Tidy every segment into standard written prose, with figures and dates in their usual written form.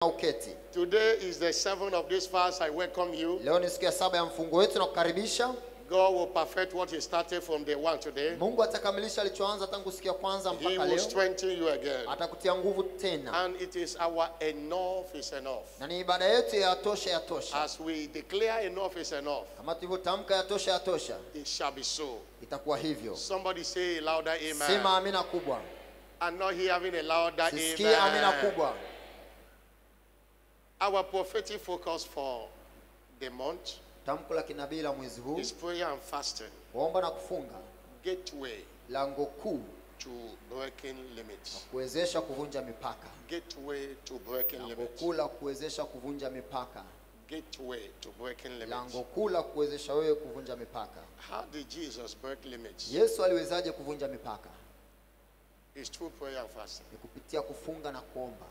Today is the 7th of this fast. I welcome you. Leo ni siku ya 7 ya mfungo wetu na kukaribisha. God will perfect what he started from day 1 today. Mungu atakamilisha alichoanza tangu siku ya kwanza mpaka leo. He will strengthen you again. Atakutia nguvu tena. And it is our enough is enough. Na ni ibada yetu ya tosha ya tosha. As we declare enough is enough, kama tulivyotamka ya tosha ya tosha, it shall be so. Itakuwa hivyo. Somebody say louder amen. Sema amina kubwa. I'm not hearing a louder amen. Sisikia amina kubwa. Our prophetic focus for the month tamko la kinabii la mwezi huu is prayer and fasting. Kuomba na kufunga. Gateway lango kuu to breaking limits. Kuwezesha kuvunja mipaka. Gateway to breaking limits. Lango kuu la kuwezesha kuvunja mipaka. Gateway to breaking limits. Lango kuu la kuwezesha wewe kuvunja mipaka. How did Jesus break limits? Yesu aliwezaje kuvunja mipaka? It's through prayer and fasting. Ni kupitia kufunga na kuomba.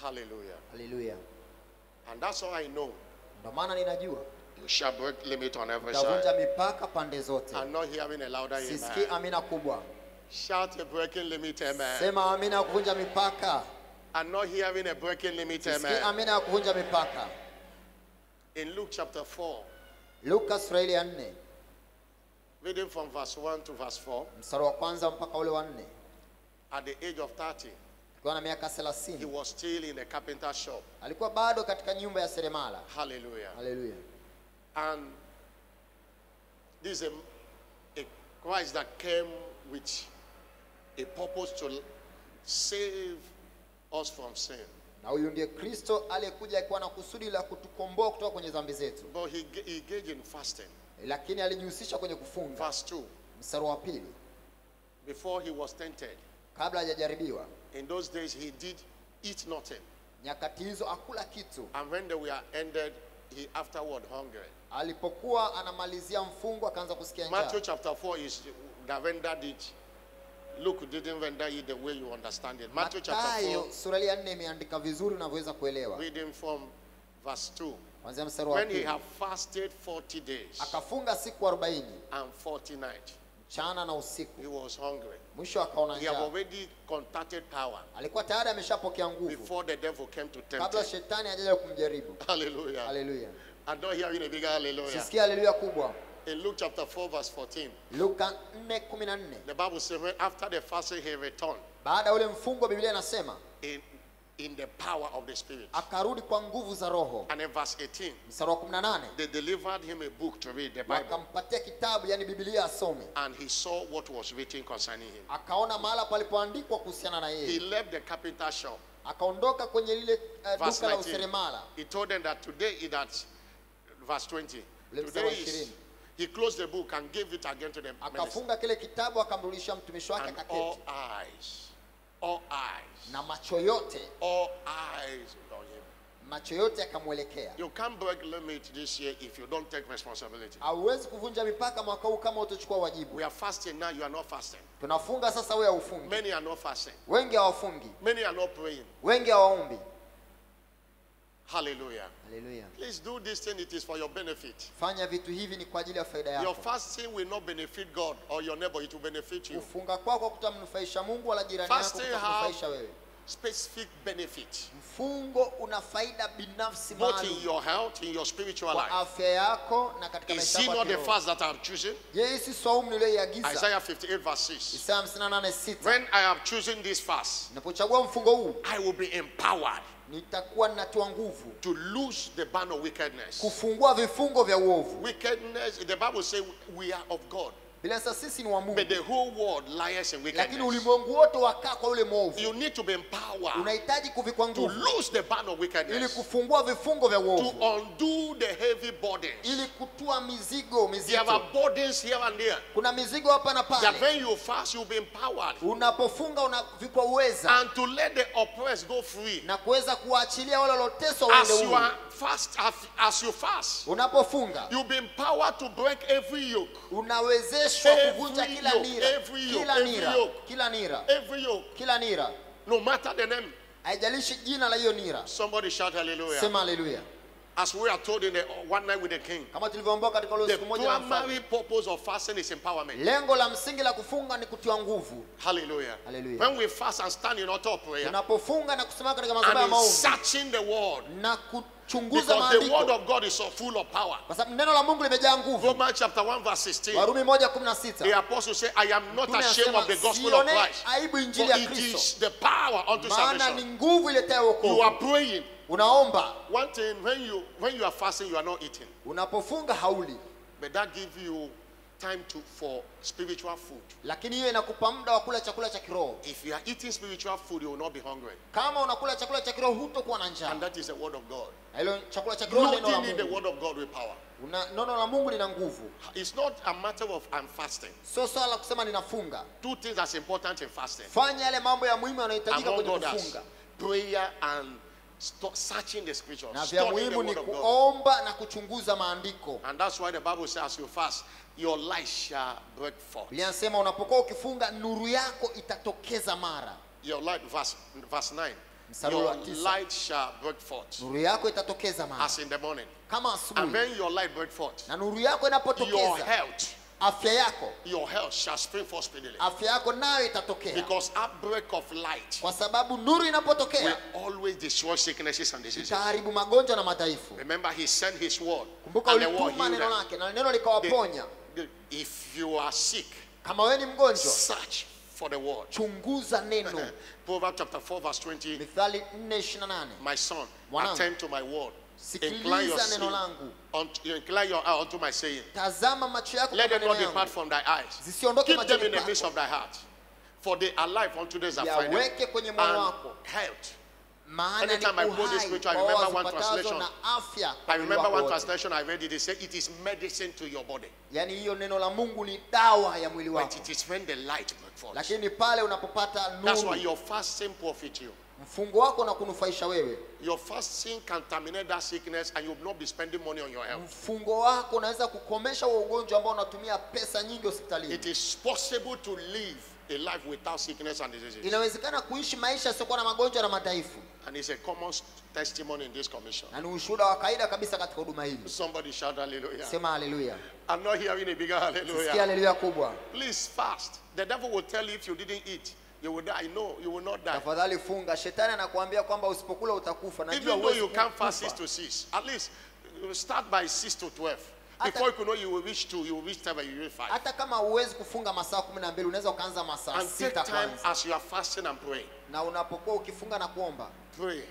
Hallelujah. Hallelujah. And that's all I know. Ndio maana ninajua you shall break limit on every side. Utavunja mipaka pande zote. I'm not hearing a louder amen. Sisikie amina kubwa. Shout a breaking limit amen. Sema amina kuvunja mipaka. I'm not hearing a breaking limit amen. Sisikie amina kuvunja mipaka. In Luke chapter 4. Luka sura ya 4. Reading from verse 1 to verse 4. Mstari wa kwanza mpaka ule wa 4. At the age of 30. Kwa na miaka 30. He was still in a carpenter shop. Alikuwa bado katika nyumba ya seremala. Hallelujah. Hallelujah. And this is a Christ that came with a purpose to save us from sin. Na huyu ndiye Kristo aliyekuja akiwa na kusudi la kutukomboa kutoka kwenye dhambi zetu. But he engaged in fasting. Lakini alijihusisha kwenye kufunga. Verse 2. Mstari wa 2. Before he was tempted. Kabla hajajaribiwa. In those days he did eat nothing. Nyakati hizo akula kitu. And when they were ended, he afterward hungry. Alipokuwa anamalizia mfungo akaanza kusikia njaa. Matthew chapter 4 is that rendered it. Luke didn't render it the way you understand it. Matthew chapter 4. Sura ya 4 imeandika vizuri unavyoweza kuelewa. Reading from verse 2. Kuanzia mstari wa 2. When he had fasted 40 days. Akafunga siku 40 and 40 nights. Mchana na usiku. He was hungry. Mwisho akaona njaa. He had already contacted power. Alikuwa tayari ameshapokea nguvu. Before the devil came to tempt him. Kabla shetani hajaja kumjaribu. Hallelujah. Hallelujah. I'm not hearing a bigger hallelujah. Sisikia hallelujah kubwa. In Luke chapter 4 verse 14. Luka 4:14. The Bible says when after the fasting he returned. Baada ule mfungo Biblia inasema in the power of the Spirit. Akarudi kwa nguvu za Roho. And in verse 18. Mstari wa 18. They delivered him a book to read, the Bible. Wakampatia kitabu yani Biblia asome. And he saw what was written concerning him. Akaona mahala palipoandikwa kuhusiana na yeye. He left the carpenter shop. Akaondoka kwenye lile duka la useremala. He told them that today verse 20. Today is, he closed the book and gave it again to them. Akafunga kile kitabu akamrudishia mtumishi wake akaketi. All eyes. Na macho yote. All eyes on him. Macho yote akamwelekea. You can't break limit this year if you don't take responsibility. Hauwezi kuvunja mipaka mwaka huu kama utachukua wajibu. We are fasting now, you are not fasting. Tunafunga sasa, wewe haufungi. Many are not fasting. Wengi hawafungi. Many are not praying. Wengi hawaombi. Hallelujah. Hallelujah. Please do this thing, it is for your benefit. Fanya vitu hivi ni kwa ajili ya faida yako. Your fasting will not benefit God or your neighbor, it will benefit you. Kufunga kwako kutamnufaisha Mungu wala jirani yako kutamnufaisha wewe. Specific benefit. Mfungo una faida binafsi maalum. Both in your health, in your spiritual life. Kwa afya yako na katika maisha yako. Is it not the fast that I have chosen? Je, si saumu niliyoiagiza? Isaiah 58 verse 6. Isaya 58:6. When I have chosen this fast, napochagua mfungo huu, I will be empowered. Nitakuwa ninatoa nguvu. To loose the band of wickedness. Kufungua vifungo vya uovu. Wickedness, the Bible says we are of God. Bila sisi ni wa Mungu. But the whole world lies in wickedness. Lakini ulimwengu wote wakaa kwa ule mwovu. You need to be empowered. Unahitaji kuvikwa nguvu. To loose the band of wickedness. Ili kufungua vifungo vya uovu. To undo the heavy burdens. Ili kutua mizigo mizito. There are burdens here and there. Kuna mizigo hapa na pale. That when you fast you will be empowered. Unapofunga unavikwa uweza. And to let the oppressed go free. Na kuweza kuachilia wale walioteswa waende huru. As you fast. Unapofunga. You will be empowered to break every yoke. Unawezeshwa kuvunja kila nira. Every yoke. Kila nira. No matter the name. Haijalishi jina la hiyo nira. Somebody shout hallelujah. Sema hallelujah. As we are told in the One Night with the King, Kama tulivyoambiwa katika ule the siku moja na mfalme. primary purpose of fasting is empowerment. Lengo la msingi la kufunga ni kutiwa nguvu. Hallelujah. Hallelujah. When we fast and stand in altar of prayer, Tunapofunga na kusimama katika madhabahu ya and in maombi searching the word, na kuchunguza because the word maandiko, of God is so full of power. kwa sababu neno la Mungu limejaa nguvu. Romans chapter 1 verse 16. Warumi 1:16. The apostle said, I am not Mtume ashamed of the anasema, gospel of sione Christ. aibu injili For ya it Kristo. is the power unto Maana ni salvation. nguvu iletayo You wokovu. are praying. Unaomba, One thing, when you are fasting, you are not eating. unapofunga hauli, But that gives you time for spiritual food. lakini hiyo inakupa muda wa kula chakula cha kiroho. If you are eating spiritual food, you will not be hungry. Kama unakula chakula cha kiroho hutokuwa na njaa. And that is the word of God. Na hilo chakula cha kiroho ni neno la Loading in the Mungu. word of God with power. Neno la Mungu lina nguvu. It's not a matter of I'm fasting. Sio swala la kusema ninafunga. Two things that's important in fasting. Fanya yale mambo ya muhimu yanayohitajika Among kwenye others, kufunga. prayer and searching the scriptures. Na vya Studying the muhimu ni word of God. kuomba na kuchunguza maandiko. And that's why the Bible says, as you fast, your light shall break forth. Biblia inasema unapokuwa ukifunga nuru yako itatokeza mara. Your light, verse 9. Mstari Your wa 9. light shall break forth. Nuru yako itatokeza mara. As in the morning. Kama And asubuhi. when your light break forth, Na nuru yako your inapotokeza, health, afya yako shall spring forth speedily. afya yako nayo itatokea. Because outbreak of light Kwa sababu nuru inapotokea will always destroy sicknesses and diseases. itaharibu magonjwa na madhaifu. Remember, he sent his word. Kumbuka And the word ulituma healed neno them. lake na neno likawaponya. If you are sick, Kama wewe ni mgonjwa, search for the word. chunguza neno. Proverbs chapter 4 verse 20. Mithali 4:28. My son, Mwanangu, attend to my word. Sikiliza neno langu. Incline your eye unto my saying. Tazama macho yako Let kwa them not maneno depart yangu. from thy eyes. Zisiondoke Keep them in machoni the midst pako. of thy heart. For they are life unto those that find them. Yaweke kwenye moyo And wako. health. Maana ni Anytime I quote this uhai scripture, I kwa remember one wazipatazo translation. na afya kwa I mwili remember wako one wote. translation I read it. They say it is medicine to your body. Yaani hiyo neno la Mungu ni dawa ya mwili But wako. it is when the light breaks forth. Lakini pale unapopata That's why nuru, your fasting profit you. mfungo wako na kunufaisha wewe. Your fasting can terminate that sickness and you will not be spending money on your health. Mfungo wako unaweza kukomesha huo ugonjwa ambao unatumia pesa nyingi hospitalini. It is possible to live a life without sickness and diseases. Inawezekana kuishi maisha yasiyokuwa na magonjwa na madhaifu. And it's a common testimony in this commission. Na ni ushuhuda wa kawaida kabisa katika huduma hii. Somebody shout hallelujah. Sema haleluya. I'm not hearing a bigger Sikia hallelujah. haleluya kubwa. Please fast. The devil will tell you if you didn't eat, you will die. No, you will not die. Tafadhali funga. Shetani anakuambia kwamba usipokula utakufa. Najua Even though huwezi you can't fast kufa. 6 to 6, at least you start by 6 to 12. Before you know, you will reach 2, you will reach 7, you will reach 5. Hata kama huwezi kufunga masaa 12 unaweza ukaanza masaa And take 6 time kwanza. as you are fasting and praying. Na unapokuwa ukifunga na kuomba, Pray.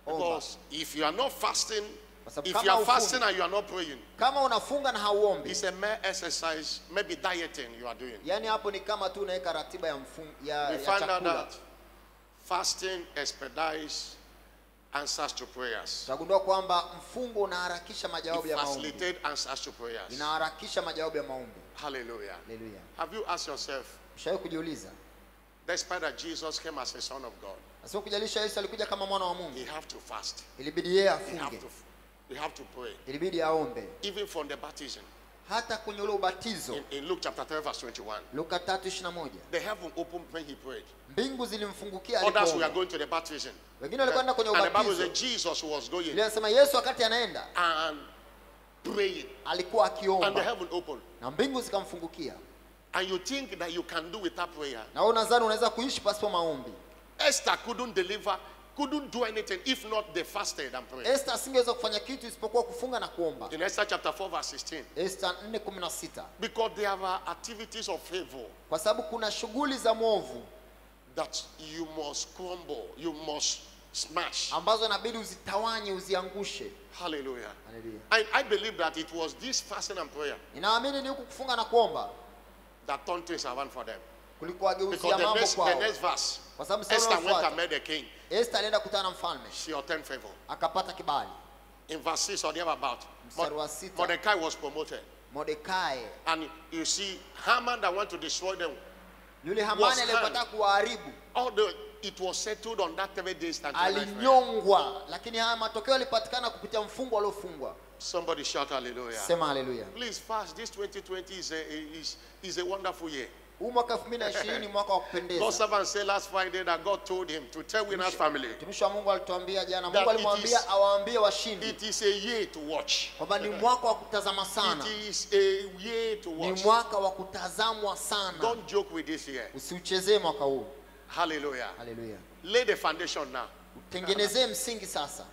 Omba. Because if you are not fasting, Kwa sababu if kama you are hufungi, fasting and you are not praying, kama unafunga na hauombi, it's a mere exercise, maybe dieting you are doing. yani hapo ni kama tu unaweka ratiba ya ya We find out chakula. that fasting expedites answers to prayers. Utagundua kwamba mfungo unaharakisha majawabu It ya maombi. facilitates answers to prayers. Inaharakisha majawabu ya maombi. Hallelujah. Haleluya. Have you asked yourself, Ushawahi kujiuliza? despite that Jesus came as a son of God, Asio kujalisha Yesu alikuja kama mwana wa Mungu. he have to fast. Ilibidi yeye He have afunge. to, he have to pray. Ilibidi aombe. Even from the baptism. Hata kwenye ule ubatizo. In Luke chapter 3 verse 21. Luka 3:21. The heaven opened when he prayed. Mbingu zilimfungukia Others were alipoomba. going to the baptism. Wengine walikuwa kwenye And the Bible ubatizo. said Jesus was going Biblia inasema Yesu wakati anaenda and praying. alikuwa And the akiomba heaven opened. na mbingu zikamfungukia. And you think that you can do without prayer. Na wewe unadhani unaweza kuishi pasipo maombi? Esther couldn't do anything if not they fasted and prayed. Esther asingeweza kufanya kitu isipokuwa kufunga na kuomba. In Esther chapter 4 verse 16. Esther 4:16. Because there are activities of favor Kwa sababu kuna shughuli za mwovu that you must crumble, you must smash. ambazo inabidi uzitawanye, uziangushe. Hallelujah. Haleluya. I believe that it was this fasting and prayer Ninaamini ni huku kufunga na kuomba that turned things around for them. kuliko wageuzia Because the mambo next kwao. verse, Kwa sababu sasa Esther went and unafuata. met the king. Esther alienda kukutana na mfalme, She obtained favor. akapata kibali. In verse 6 or thereabout, Mstari wa 6. Mordecai was promoted. Mordekai, And you see, Haman that want to destroy them, yule Was Hamani hanged. aliyepata kuwaharibu, although it was settled on that 3 days that alinyongwa, lakini haya matokeo yalipatikana kupitia mfungo aliofungwa. somebody shout hallelujah. Sema haleluya. Please fast. This 2020 is a wonderful year. mwaka 2020 mwaka wa kupendeza. God servant said last Friday that God told him to tell Winners family. Mtumishi wa Mungu alituambia jana, Mungu alimwambia awaambie washindi. It is a year to watch. Kwamba ni mwaka wa kutazama sana. It is a year to watch. Ni mwaka wa kutazamwa sana. Don't joke with this year. Usiuchezee mwaka huu. Hallelujah. Hallelujah. Lay the foundation now. Tengenezee msingi sasa.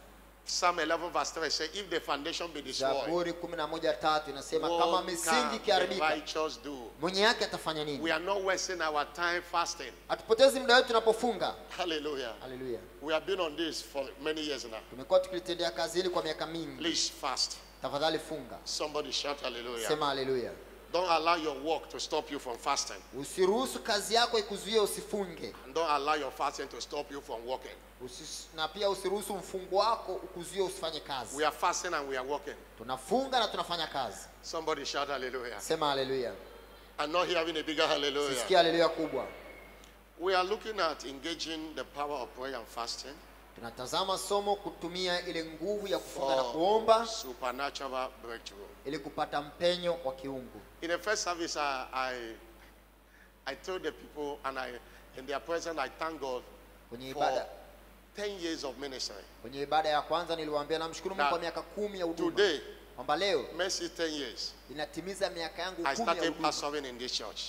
Psalm 11 verse 3 says, if the foundation be destroyed, Zaburi 11:3 inasema what kama can misingi the ikiharibika, righteous do? mwenye yake atafanya nini? We are not wasting our time fasting. Hatupotezi muda wetu tunapofunga. Hallelujah. Hallelujah. We have been on this for many years now. Tumekuwa tukilitendea kazi hili kwa miaka mingi. Please fast. Tafadhali funga. Somebody shout hallelujah. Sema hallelujah. Don't allow your work to stop you from fasting. Usiruhusu kazi yako ikuzuie usifunge. And don't allow your fasting to stop you from working. Na pia usiruhusu mfungo wako ukuzuie usifanye kazi. We are fasting and we are working. Tunafunga na tunafanya kazi. Somebody shout hallelujah. Sema hallelujah. I'm not hearing a bigger hallelujah. Sisikia hallelujah kubwa. We are looking at engaging the power of prayer and fasting. Tunatazama somo kutumia ile nguvu ya kufunga na For kuomba supernatural breakthrough. ili kupata mpenyo wa kiungu. In the first service, I told the people, and in their presence, I thank God Kwenye for ibada 10 years of ministry. Kwenye ibada ya kwanza niliwaambia namshukuru Mungu kwa miaka 10 ya huduma. Today, Kwamba leo Mercy 10 years. inatimiza miaka yangu 10 I ya started huduma. pastoring in this church.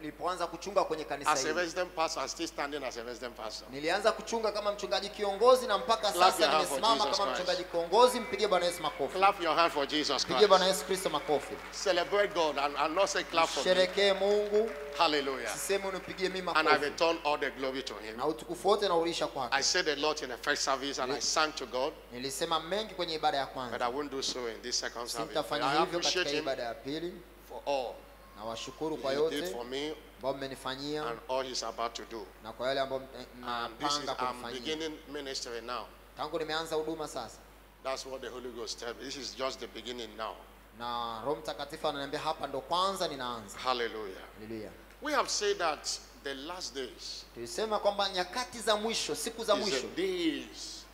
Nilipoanza kuchunga kwenye kanisa As a hili. resident pastor, I'm still standing as a resident pastor. Nilianza kuchunga kama mchungaji kiongozi na mpaka Clap your sasa hand for nimesimama Jesus kama Christ. mchungaji kiongozi. Mpigie Bwana Yesu makofi. Clap your hand for Jesus Mpigie Christ. Bwana Yesu Kristo makofi. Celebrate God and not say clap for me. Sherekee Mungu. Hallelujah. Siseme unipigie mimi And I makofi. return all the glory to Him. Na utukufu wote na ulisha kwake. I said a lot in the first service and I sang to God, Nilisema mengi kwenye ibada ya but kwanza. I won't do so in this second service. Sitafanya I hivyo appreciate katika Him ibada ya pili. for all Na washukuru kwa He did yote for me ambao mmenifanyia and all He's about to do. na kwa yale ambao And this is, mnapanga I'm kunifanyia. beginning ministry now. Tangu nimeanza huduma sasa. That's what the Holy Ghost tells me. This is just the beginning now. Na Roho Mtakatifu ananiambia hapa ndo kwanza ninaanza. Hallelujah. Haleluya. We have said that the last days Tulisema kwamba nyakati za mwisho, siku za is mwisho the days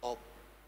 of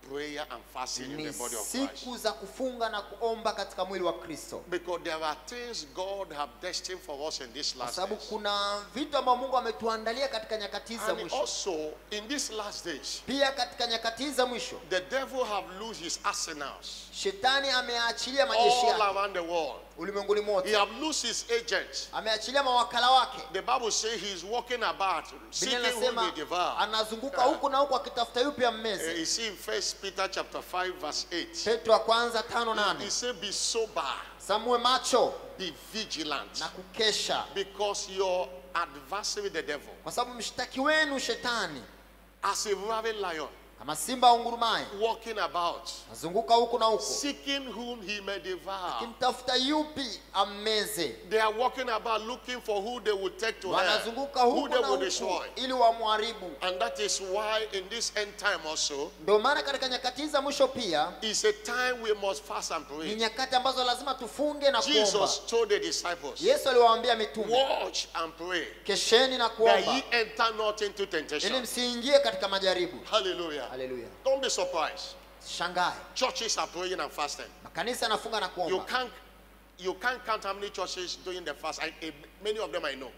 prayer and fasting in ni the body of Christ. siku za kufunga na kuomba katika mwili wa Kristo. Because there are things God have destined for us in this Kwa last sababu days. kuna vitu ambavyo Mungu ametuandalia katika nyakati za And mwisho. also in these last days, Pia katika nyakati za mwisho, the devil have loosed his arsenals Shetani ameachilia majeshi all yake around the world. ulimwenguni He mote. have loosed his agents. Ameachilia mawakala wake. The Bible says he's walking about, Biblia seeking who inasema will devour. anazunguka huku na huku akitafuta yupi ammeze. You see in 1 Peter chapter 5 verse 8. Petro wa kwanza He 5:8. said, be sober, Samue macho be vigilant, na kukesha, because your adversary, the devil, kwa sababu mshtaki wenu Shetani as a roaring lion, kama simba ungurumaye walking about, nazunguka huku na huku seeking whom he may devour. kimtafuta yupi ammeze. They are walking about looking for who they will take to hell, Wanazunguka who huku they na will huku destroy. ili wamharibu. And that is why in this end time also, Ndio maana katika nyakati za mwisho pia it's a time we must fast and ni pray. nyakati ambazo lazima tufunge na kuomba. Jesus told the disciples, Yesu aliwaambia mitume, watch and pray, kesheni na that kuomba ye enter not into ili temptation. msiingie katika majaribu. Hallelujah. Haleluya. Don't be surprised. Shangae. Churches are praying and fasting. Makanisa yanafunga na You kuomba. can't count how many churches doing the fast. Many of them I know,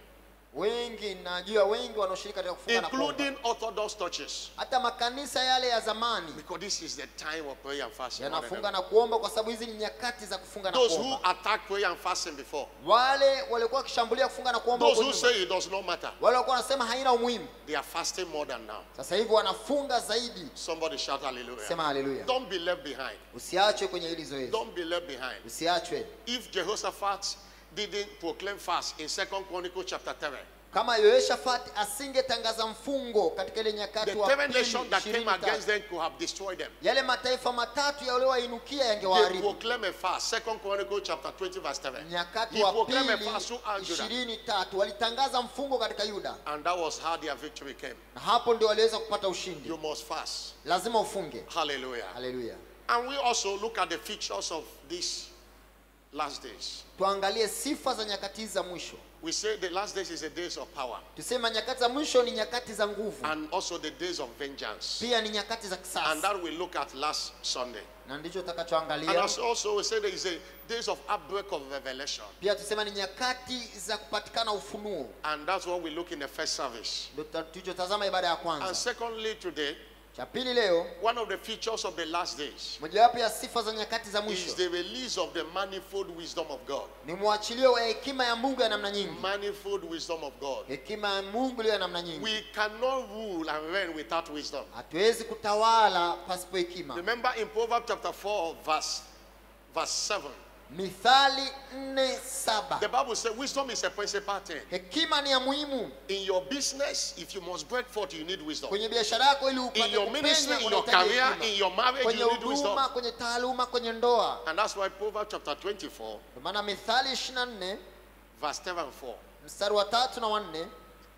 Wengi najua wengi wanaoshiriki katika kufunga na kuomba. including Orthodox churches, Hata makanisa yale ya zamani because this is the time of prayer and fasting. yanafunga na kuomba kwa sababu hizi ni nyakati za kufunga na Those who kuomba. attacked prayer and fasting before, Wale walikuwa wakishambulia kufunga na kuomba those huko who nyuma, say it does not matter, wale walikuwa wanasema haina umuhimu, they are fasting more than now. sasa hivi wanafunga zaidi. Somebody shout hallelujah. Sema haleluya. Don't be left behind. Usiachwe kwenye hili zoezi. Don't be left behind. Usiachwe. If Jehoshaphat didn't proclaim fast in 2 Chronicles chapter 7, Kama Yehoshafati asingetangaza mfungo katika ile nyakati the wa seven pili nations that came 23, against them could have destroyed them. yale mataifa matatu yaliyowainukia They yangewaharibu. proclaim a fast. 2 Chronicles chapter 20 verse 7. Nyakati He wa proclaimed a pili fast throughout Judah. 23 walitangaza mfungo katika Yuda, And that was how their victory came. na hapo ndio waliweza kupata ushindi. You must fast. Lazima ufunge. Hallelujah. Haleluya. And we also look at the features of this last days. Tuangalie sifa za nyakati za mwisho. We say the last days is the days of power. Tusema nyakati za mwisho ni nyakati za nguvu. And also the days of vengeance. Pia ni nyakati za kisasi. And that we look at last Sunday. Na ndicho tutakachoangalia. And also we say there is a days of outbreak of revelation. Pia tusema ni nyakati za kupatikana ufunuo. And that's what we look in the first service. Ndio tulichotazama ibada ya kwanza. And secondly today, cha pili leo, one of the features of the last days mojawapo ya sifa za nyakati za mwisho is the release of the manifold wisdom of God. Ni mwachilio wa hekima ya Mungu ya namna nyingi. Manifold wisdom of God. Hekima ya Mungu ya namna nyingi. We cannot rule and reign without wisdom. Hatuwezi kutawala pasipo hekima. Remember in Proverbs chapter 4 verse 7. Mithali 4:7. The Bible says wisdom is a principal thing. Hekima ni ya muhimu. In your business, if you must break forth, you need wisdom. Kwenye biashara yako ili upate in your ministry, in your career, in your marriage, you need wisdom. Kwenye taaluma, kwenye ndoa. And that's why Proverbs chapter 24 maana Mithali 24 verse 3 and 4. Mstari wa 3 na 4.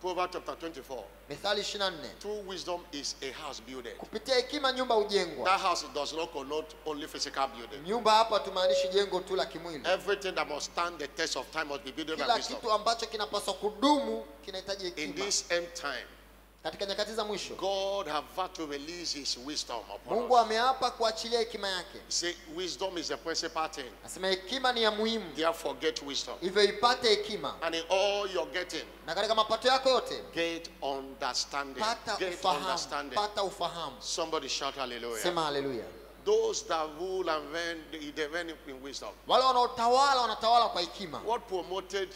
Proverbs chapter 24. Mithali 24. True wisdom is a house builded. Kupitia hekima nyumba hujengwa. That house does not connote only physical building. Nyumba hapa tumaanishi jengo tu la kimwili. Everything that must stand the test of time must be built by wisdom. Kila kitu ambacho kinapaswa kudumu kinahitaji hekima. In this end time, katika nyakati za mwisho, God have vowed to release his wisdom upon Mungu us. ameapa kuachilia hekima yake. Say wisdom is a principal thing. Asema hekima ni ya muhimu. Therefore get wisdom. Hivyo ipate hekima. And in all you're getting, na katika mapato yako yote, get understanding. Pata get ufahamu. understanding. Pata ufahamu. Somebody shout hallelujah. Sema hallelujah. Those that rule and reign, they reign in wisdom. Wale wanaotawala wanatawala kwa hekima. What promoted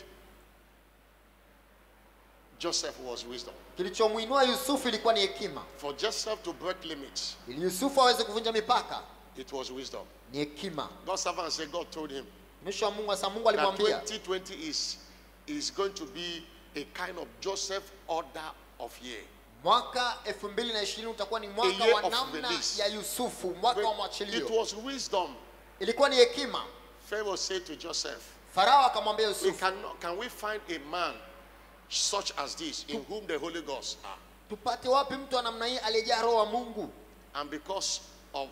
Joseph was wisdom. Kilichomuinua Yusufu ilikuwa ni hekima. For Joseph to break limits, ili Yusufu aweze kuvunja mipaka, it was wisdom. ni hekima. God's servant said God told him Mwisho wa Mungu asa Mungu that alimwambia 2020 is going to be a kind of Joseph order of year. mwaka 2020 utakuwa ni mwaka wa namna ya Yusufu, mwaka wa mwachilio. It was wisdom. Ilikuwa ni hekima. Pharaoh said to Joseph, Farao akamwambia Yusufu, can we find a man such as this in whom the Holy Ghost are? tupate wapi mtu wa namna hii aliyejaa roho wa Mungu? And because of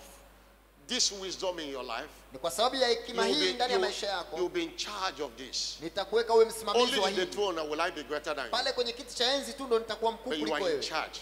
this wisdom in your life, ni kwa sababu ya hekima hii ndani ya maisha yako, you'll be in charge of this. nitakuweka wewe msimamizi wa Only in the hili. throne will I be greater than you. Pale kwenye kiti cha enzi tu ndo nitakuwa mkuu But you kuliko are in wewe. charge.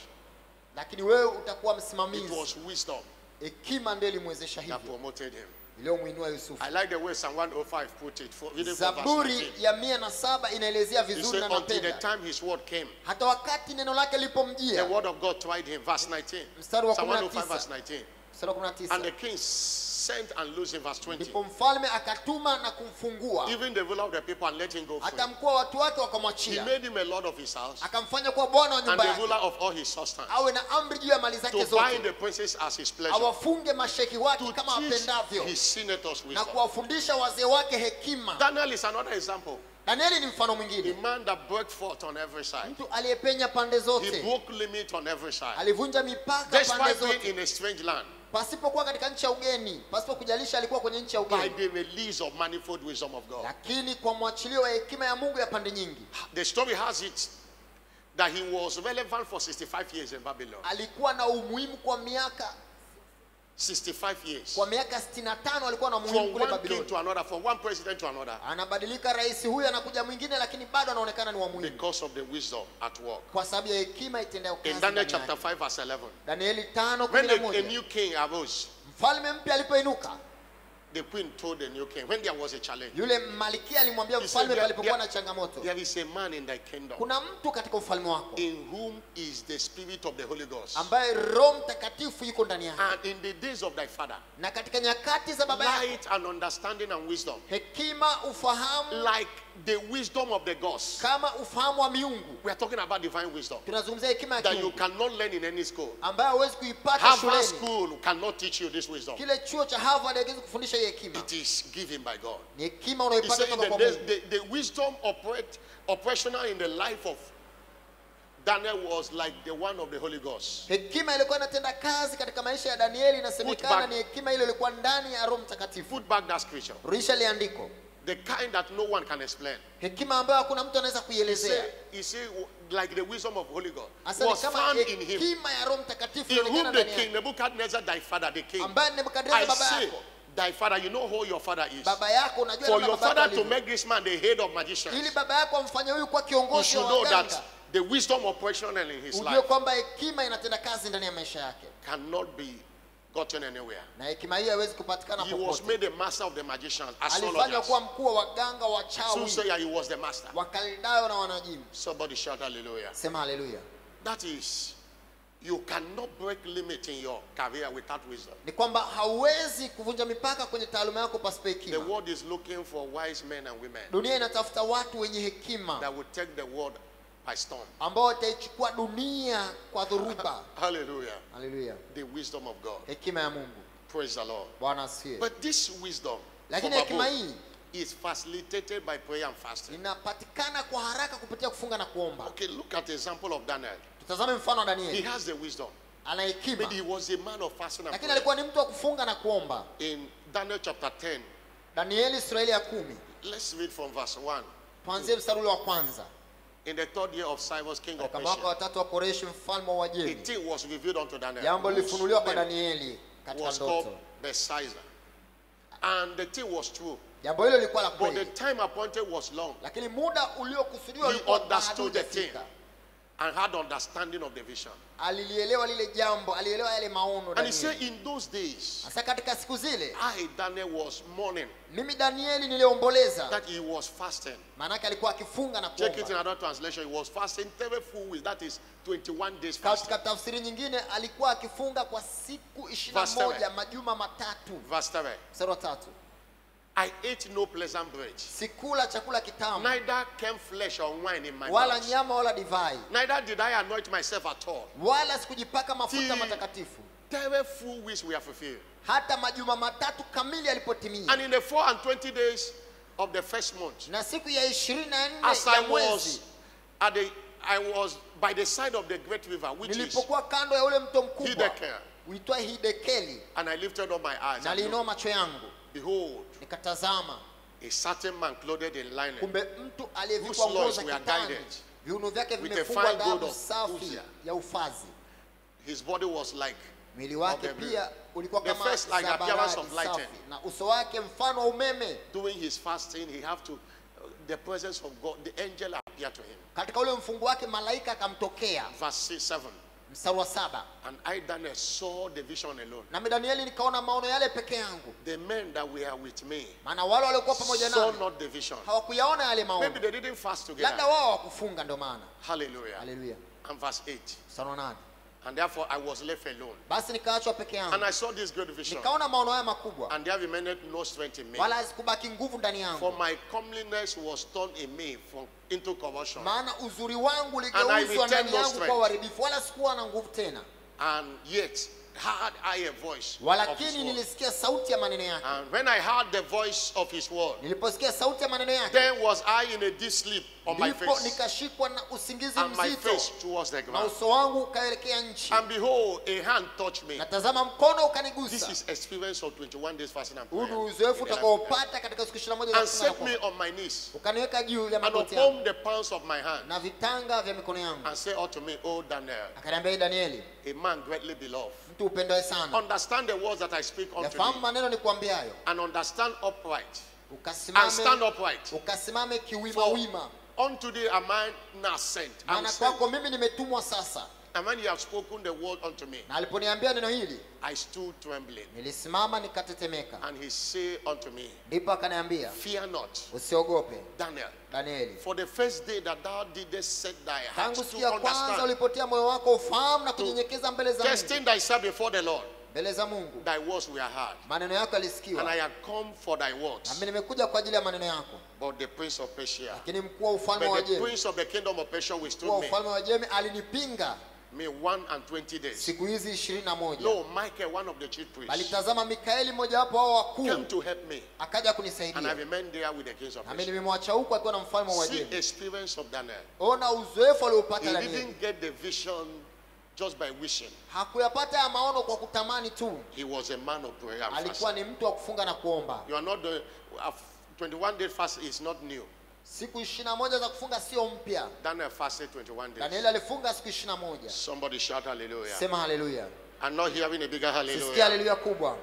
Lakini wewe utakuwa It msimamizi. was wisdom Hekima ndiyo ilimwezesha that hivyo. promoted him. Iliyomuinua Yusufu. I like the way Psalm 105 put it. Zaburi ya 107 inaelezea He vizuri said, na until the napenda. time his word came, Hata wakati neno lake the lilipomjia. word of God tried him. Verse 19. Mstari wa Psalm 105 verse 19. 19. Mstari wa And 19. the king sent and loosed him. Verse 20. Ndipo mfalme akatuma na kumfungua. Even the ruler of the people and let him go free. Hata mkuu wa watu wake He wakamwachia. made him a lord of his house Akamfanya kuwa bwana wa and nyumba the yake. ruler of all his substance. Awe na amri juu ya mali zake To bind zote. the princes as his pleasure. Awafunge masheki wake To kama teach apendavyo. his senators Na wisdom. kuwafundisha wazee wake hekima. Daniel is another example. Danieli ni mfano A mwingine. man that broke forth on every side. Mtu aliyepenya pande He zote. broke limit on every side. Alivunja mipaka pande Despite being zote. in a strange land. Pasipokuwa katika nchi ya ugeni, pasipo kujalisha alikuwa kwenye nchi ya By ugeni. the release of manifold wisdom of God. Lakini kwa mwachilio wa hekima ya Mungu ya pande nyingi. The story has it that he was relevant for 65 years in Babylon. Alikuwa na umuhimu kwa miaka 65 years. kwa miaka 65 alikuwa na umuhimu From kule one king Babiloni. to another, from one president to another. Anabadilika rais huyu anakuja mwingine, lakini bado anaonekana ni wa muhimu Because of the wisdom at work. kwa sababu ya hekima itendayo kazi. In Daniel ndani chapter yake. 5 verse 11. Danieli When a 5:11. new king arose, Mfalme mpya alipoinuka, the queen told the new king, when there was a challenge, yule malikia alimwambia He mfalme said, palipokuwa na changamoto, there is a man in thy kingdom kuna mtu katika ufalme wako in whom is the spirit of the Holy Ghost. ambaye Roho Mtakatifu yuko ndani yake. And in the days of thy father, Na katika nyakati za baba yako, light and understanding and wisdom, hekima, ufahamu like the wisdom of the gods. kama ufahamu wa miungu. We are talking about divine wisdom Tunazungumzia hekima ya that you kiungu cannot learn in any school. ambayo huwezi kuipata Harvard shuleni. school cannot teach you this wisdom. Kile chuo cha Harvard hakiwezi kufundisha hii hekima. It is given by God. Ni hekima He unaipata said kutoka kwa Mungu. the wisdom operational in the life of Daniel was like the one of the Holy Ghost. Hekima ilikuwa inatenda kazi katika maisha ya Danieli, inasemekana Put back. ni hekima ile ilikuwa ndani ya Roho Mtakatifu. Put back that scripture. Rudisha liandiko. The kind that no one can explain. Hekima ambayo hakuna mtu anaweza kuielezea. He said, like the wisdom of Holy God Hasa ni was kama found in him, hekima ya Roho Mtakatifu in inaonekana whom the ndani king yake. Nebuchadnezzar, thy father, the king. Ambaye Nebukadneza I baba say, yako. thy father, you know who your father is. Baba yako unajua For na your baba father yako to make this man the head of magicians, ili baba yako amfanye huyu kwa you kiongozi should wa know waganga. that the wisdom operational in his Ujue life kwamba hekima inatenda kazi ndani ya maisha yake. cannot be gotten anywhere. Na hekima hiyo haiwezi kupatikana He was popote. made a master of the magicians, Alifanywa astrologers. kuwa mkuu wa waganga So wachawi, say he was the master. Wakaldayo na wanajimu. Somebody shout hallelujah. Sema haleluya. That is, you cannot break limit in your career without wisdom. Ni kwamba hauwezi kuvunja mipaka kwenye taaluma yako pasipo The hekima. world is looking for wise men and women Dunia inatafuta watu wenye hekima that will take the world by storm. ambao wataichukua dunia kwa dhoruba. Hallelujah. Haleluya. The wisdom of God. Hekima ya Mungu. Praise the Lord. Bwana asifiwe. But this wisdom Lakini from hekima above hii is facilitated by prayer and fasting. inapatikana kwa haraka kupitia kufunga na kuomba. Okay, look at the example of Daniel. Tutazame mfano wa He Danieli. has the wisdom. Ana hekima. But he was a man of fasting and Lakini prayer. alikuwa ni mtu wa kufunga na kuomba. In Daniel chapter 10, Danieli sura ile ya 10. let's read from verse 1. Tuanzie mstari ule wa kwanza. In the third year of Cyrus, king of Katika mwaka wa Persia, 3 wa Koreshi mfalme wa a Wajemi, thing was revealed unto Daniel. jambo whose lilifunuliwa kwa name Danieli katika was called ndoto. Belshazzar. And the thing was true. Jambo hilo lilikuwa la But the kweli, time appointed was long. lakini muda uliokusudiwa He ulikuwa understood the thing hujafika. and had understanding of the vision. Alilielewa lile jambo, alielewa yale maono And he said, Danieli. in those days, Sasa katika siku zile, I, Daniel, was mourning mimi Danieli niliomboleza, that he was fasting. maana yake alikuwa akifunga na Check it in kuomba. another translation. He was fasting 3 full weeks. That is 21 days fasting. Katika tafsiri nyingine alikuwa akifunga kwa siku Verse 21, 7. majuma matatu. Verse 7. Mstari wa 3. I ate no pleasant bread. Sikula chakula kitamu, Neither came flesh or wine in my wala mouth. nyama wala divai, Neither did I anoint myself at all. wala sikujipaka mafuta Till- matakatifu, 3 full weeks we are fulfilled. hata majuma matatu kamili yalipotimia. And in the 4 and 20 days of the first month, Na siku ya 24 as ya I mwezi, was by the side of the great river, which is nilipokuwa kando ya ule mto mkubwa Hiddekel, uitwa Hidekeli, and I lifted up my eyes, na and liinua macho yangu behold, nikatazama, a certain man clothed in linen, kumbe mtu whose aliyevikwa nguo loins za were kitani, guided viuno vyake with a vimefungwa fine gold dhahabu of safi Uzia. ya ufazi. his body was like Mwili wake of the pia ulikuwa The kama first like appearance zabaradi of lightning. safi, na uso wake mfano wa umeme. doing his fasting. He have to, the presence of God, the angel appeared to him. Katika ule mfungo wake malaika akamtokea. Verse 7. Mstari wa 7. And I, Daniel, saw the vision alone. Nami Danieli nikaona maono yale peke yangu, The men that were with me maana wale waliokuwa pamoja saw nami not the vision. hawakuyaona yale maono. Maybe they didn't fast Labda together. wao hawakufunga ndio maana. Hallelujah. Haleluya. And verse 8. Mstari wa 8. And therefore I was left alone. Basi nikaachwa peke And yangu, I saw this great vision. nikaona maono haya makubwa, And there remained no strength in me. wala hazikubaki nguvu ndani For yangu, my comeliness was turned in me into corruption. maana uzuri wangu And I uligeuzwa retained ndani no yangu strength. kwa uharibifu, wala sikuwa na nguvu tena. And yet heard I a voice of his Walakini word. nilisikia sauti ya maneno yake. And when I heard the voice of his word, Niliposikia sauti ya maneno yake, then was I in a deep sleep on my ndipo face, nikashikwa na usingizi and my mzito, face towards the na ground. uso wangu ukaelekea nchi. And behold, a hand touched me. Na tazama, mkono This ukanigusa. is experience of 21 days fasting and Huu prayer. ni uzoefu In the life of utakaopata katika siku 21 za God. And kufunga na set me kuomba. on my knees Ukaniweka juu ya and magoti yangu upon the palms of my hand, na vitanga vya mikono yangu, and say unto me, O Daniel, akaniambia, Danieli, a man greatly beloved, mtu upendaye sana, understand the words that I speak unto yafahamu thee, maneno nikuambiayo, and understand upright, and ukasimame stand upright. ukasimame kiwima For wima, unto thee am I now sent. I'm maana sent. kwako mimi nimetumwa sasa. And when you have spoken the word unto me, Na aliponiambia neno hili, I stood trembling. nilisimama nikatetemeka. And he said unto me, Ndipo akaniambia, fear not, usiogope Daniel, Danieli, for the first day that thou didst set thy heart tangu to siku ya kwanza understand, ulipotia moyo wako ufahamu na kunyenyekeza mbele za Mungu, testing thyself before the Lord, mbele za Mungu, thy words were heard. maneno yako And yalisikiwa, I have come for thy words. nami nimekuja kwa ajili ya maneno yako. But the prince of Persia, Lakini mkuu wa ufalme wa but the Jemi, prince of the kingdom of Persia mkuu wa withstood me, ufalme wa Jemi alinipinga 120 days. siku hizi 21. Lo, Michael, one of the chief Bali priests, tazama, Mikaeli mmoja wapo hao wakuu came to help me, akaja and I kunisaidia, remained there with the kings of nami Persia. nimemwacha huko akiwa na mfalme wa See Jemi. experience of Daniel. Ona uzoefu He aliopata Danieli. didn't get the vision just by wishing. Hakuyapata ya maono kwa kutamani tu, He was a man of prayer and alikuwa fasting. ni mtu wa kufunga na kuomba. You are not the 21 day fast is not new. Siku 21 za kufunga sio mpya. Daniel fasted 21 days. Danieli alifunga siku 21. Somebody shout hallelujah. Sema haleluya. I'm not hearing a bigger Sisikia hallelujah. haleluya kubwa.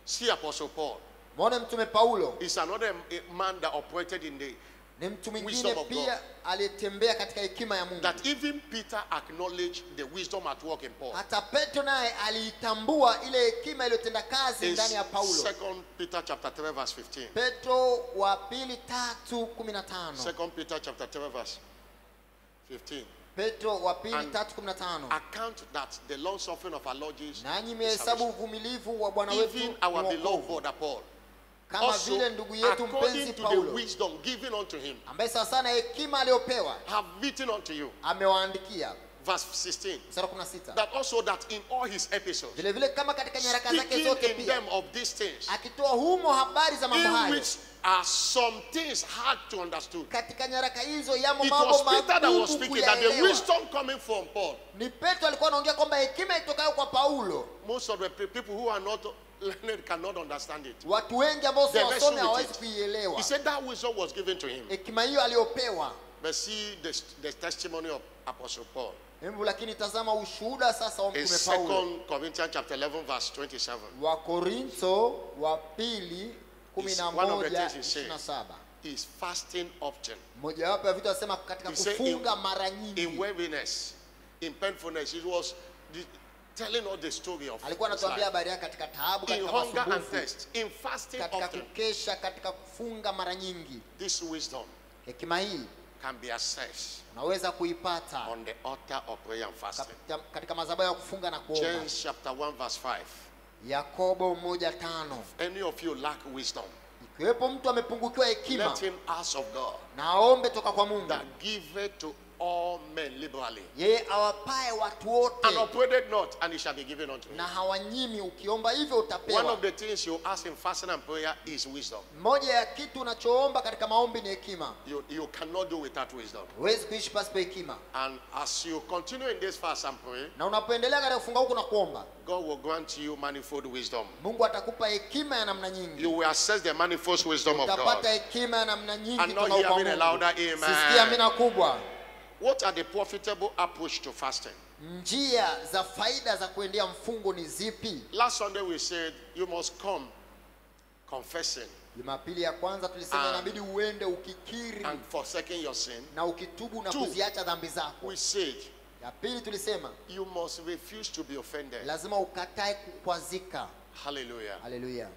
See Apostle Paul. Muone mtume Paulo. He's another man that operated in the Ni mtu mwingine pia aliyetembea katika hekima ya Mungu. That even Peter acknowledged the wisdom at work in Paul. Hata Petro naye alitambua ile hekima iliyotenda kazi ndani ya Paulo. 2 Peter chapter 3 verse 15. Petro wa pili 3:15. 2 Peter chapter 3 verse 15. Petro wa pili 3:15. Account that the long suffering of our Lord Jesus. Nanyi mhesabu uvumilivu wa Bwana wetu. Even our beloved brother Paul. Kama vile ndugu yetu mpenzi Paulo, the wisdom given unto him, ambaye sana hekima aliyopewa, have written unto you, amewaandikia. Verse 16. That also that in all his epistles, vile vile kama katika nyaraka zake zote speaking in them of these things, akitoa humo habari za mambo hayo, in which are some things hard to understand. Katika nyaraka hizo yamo mambo magumu kuyaelewa. It was Peter that was speaking that the wisdom coming from Paul. Ni Petro alikuwa anaongea kwamba hekima itokayo kwa Paulo. Most of the people who are not learned cannot understand it. Watu wengi ambao sio wasomi hawawezi kuielewa. He said that wisdom was given to him. Hekima hiyo aliyopewa. But see the testimony of Apostle Paul. Lakini tazama ushuhuda sasa wa mtume Paulo. 2 Corinthians chapter 11 verse 27. Wa Korintho wa pili 11:27. Is fasting often. Moja wapo ya vitu anasema katika kufunga mara nyingi. In weariness, in painfulness, it was telling all the story of. Alikuwa anatuambia habari yake katika taabu, katika masumbufu, in fasting often, katika kukesha, katika kufunga mara nyingi. This wisdom, hekima hii, can be accessed unaweza kuipata on the altar of prayer and fasting. Katika madhabahu ya kufunga na kuomba. James chapter 1 verse 5. Yakobo 1:5. Any of you lack wisdom, ikiwepo mtu amepungukiwa hekima, let him ask of God, naombe toka kwa Mungu, that giveth to all men liberally, yeye awapae watu wote, and upbraideth not, and it shall be given unto him. Na hawanyimi, ukiomba hivyo utapewa. One of the things you ask in fasting and prayer is wisdom. Moja ya kitu unachoomba katika maombi ni hekima. You cannot do without wisdom. Huwezi kuishi pasipo hekima. And as you continue in this fast and pray, na unapoendelea katika kufunga huko na kuomba, God will grant you manifold wisdom. Mungu atakupa hekima ya namna nyingi. You will access the manifold wisdom of God. Utapata hekima ya namna nyingi kutoka kwa Mungu. Sisikia amina kubwa. What are the profitable approach to fasting? Njia za faida za kuendea mfungo ni zipi? Last Sunday we said you must come confessing. Jumapili ya kwanza tulisema inabidi uende ukikiri and forsaking your sin, na ukitubu na kuziacha dhambi zako. We said ya pili tulisema you must refuse to be offended. Lazima ukatae kukwazika. Hallelujah. Hallelujah.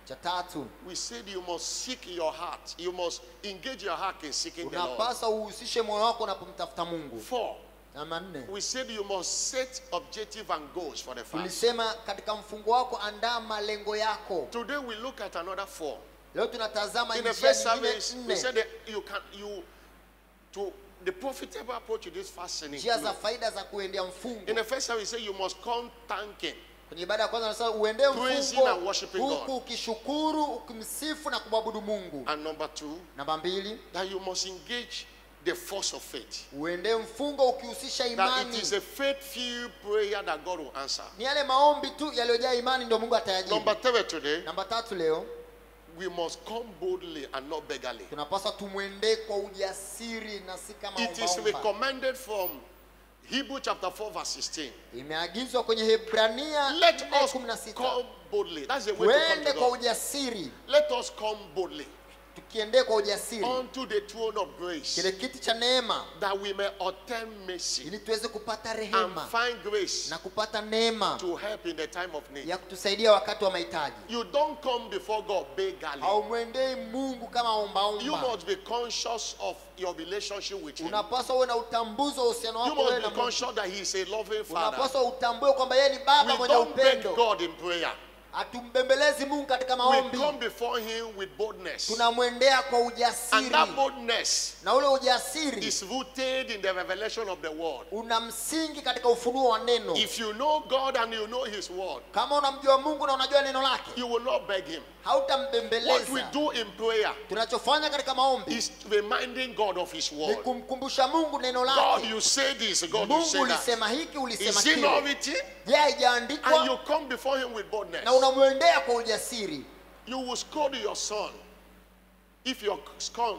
Cha tatu, we said you must seek your heart. You must engage your heart in seeking the Lord. Unapaswa uhusishe moyo wako unapomtafuta Mungu. 4. Namba 4. We said you must set objective and goals for the fast. Tulisema katika mfungo wako andaa malengo yako. Today we look at another 4. Leo tunatazama njia nyingine 4. We said that the profitable approach to this fasting. Njia za faida za kuendea mfungo. In the first service we say you must come thanking. Kwenye ibada ya kwanza anasema uende mfungo huku ukishukuru, ukimsifu na kumwabudu Mungu. And number 2, namba 2, that you must engage the force of faith. Uende mfungo ukihusisha imani. That it is a faith-filled prayer that God will answer. Ni yale maombi tu yaliyojaa imani ndio Mungu atayajibu. Number 3 today. Namba 3 leo. We must come boldly and not beggarly. Tunapaswa tumwende kwa ujasiri na si kama omba. It is recommended from Hebrew chapter 4 verse 16. Imeagizwa kwenye Hebrania 4:16. Come boldly. That's the way to come to God. Kwa ujasiri. Let us come boldly. Tukiende kwa ujasiri. Unto the throne of grace. Kile kiti cha neema. That we may obtain mercy. Ili tuweze kupata rehema. And find grace. Na kupata neema. To help in the time of need. Ya kutusaidia wakati wa mahitaji. You don't come before God beggarly. Haumwendei Mungu kama ombaomba. You must be conscious of your relationship with him. Unapaswa uwe na utambuzi wa uhusiano wako wewe na Mungu. You must be conscious that he is a loving father. Unapaswa utambue kwamba yeye ni baba mwenye upendo. We don't beg God in prayer. Atumbembelezi Mungu katika maombi. We come before him with boldness. Tunamwendea kwa ujasiri. And that boldness, na ule ujasiri, is rooted in the revelation of the word. Una msingi katika ufunuo wa neno. If you know God and you know his word, kama unamjua Mungu na unajua neno lake, you will not beg him. Hautambembeleza. What we do in prayer, tunachofanya katika maombi, is reminding God of his word. Ni kumkumbusha Mungu neno lake. God, you say this. God, you say that. Mungu ulisema hiki, ulisema kile. Is it not written? Je, haijaandikwa? And you come before him with boldness. Na unamwendea kwa ujasiri. You will scold your son if your son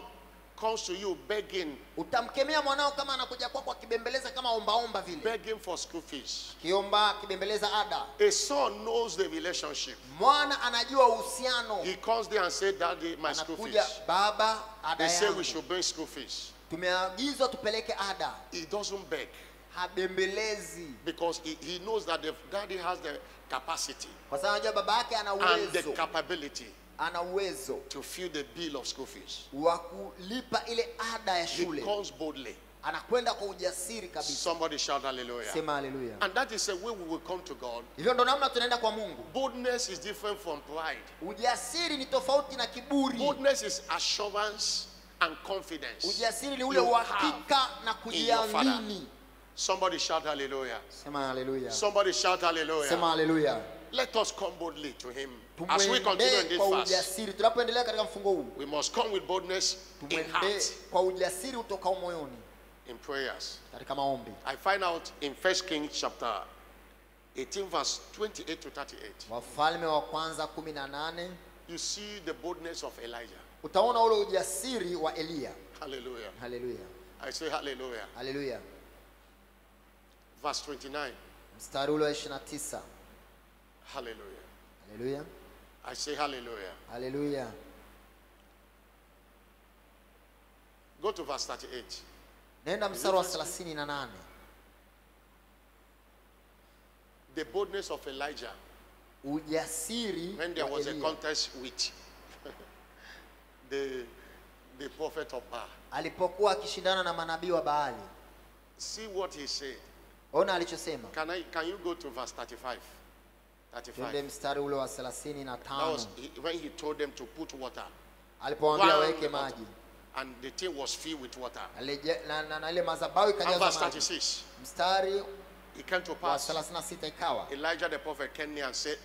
comes to you begging, utamkemea mwanao kama anakuja kwako akibembeleza kama ombaomba vile, begging for school fees. kiomba kibembeleza ada. A son knows the relationship. Mwana anajua uhusiano. He comes there and says, Daddy, my school Anakuja, fees. baba, ada They say we yangu. should bring school fees. Tumeagizwa tupeleke ada. He doesn't beg Habembelezi. because he knows that the daddy has the capacity Kwa sababu anajua baba yake ana and the uwezo. capability Ana uwezo to fill the bill of school fees. wa kulipa ile ada ya He shule. comes boldly. Anakwenda kwa ujasiri kabisa. Somebody shout hallelujah. Sema haleluya. And that is the way we will come to God. Hivyo ndo namna tunaenda kwa Mungu. Boldness is different from pride. Ujasiri ni tofauti na kiburi. Boldness is assurance and confidence. Ujasiri ni ule You uhakika na in your Father. kujiamini. Somebody shout hallelujah. Sema haleluya. Somebody shout hallelujah. Sema haleluya. Let us come boldly to him. As we continue in Tumwendee this kwa fast, ujasiri. Tunapoendelea katika mfungo huu, we must come with boldness in tumwendee heart, kwa ujasiri utokao moyoni in prayers. katika maombi. I find out in 1 Kings chapter 18 verse 28 to 38. Wafalme wa kwanza 18, You see the boldness of Elijah. utaona ule ujasiri wa Eliya. Hallelujah. Haleluya. I say hallelujah. Haleluya. Verse 29. Mstari ule wa 29. Hallelujah. Haleluya. I say hallelujah. Haleluya. Go to verse 38. Nenda mstari wa 38. The boldness of Elijah Ujasiri when there wa was a Eliya. contest with the prophet of Baal. Alipokuwa akishindana na manabii wa Baali. See what he said. Ona alichosema. Can you go to verse 35? Twende 35. mstari ule wa That 35. was when he told them to put water. Alipowaambia One waweke water. maji. And the thing was filled with water. Na ile madhabahu And ikajazwa verse maji. 36. Mstari It came to wa pass. 36 ikawa Elijah the prophet came near and said,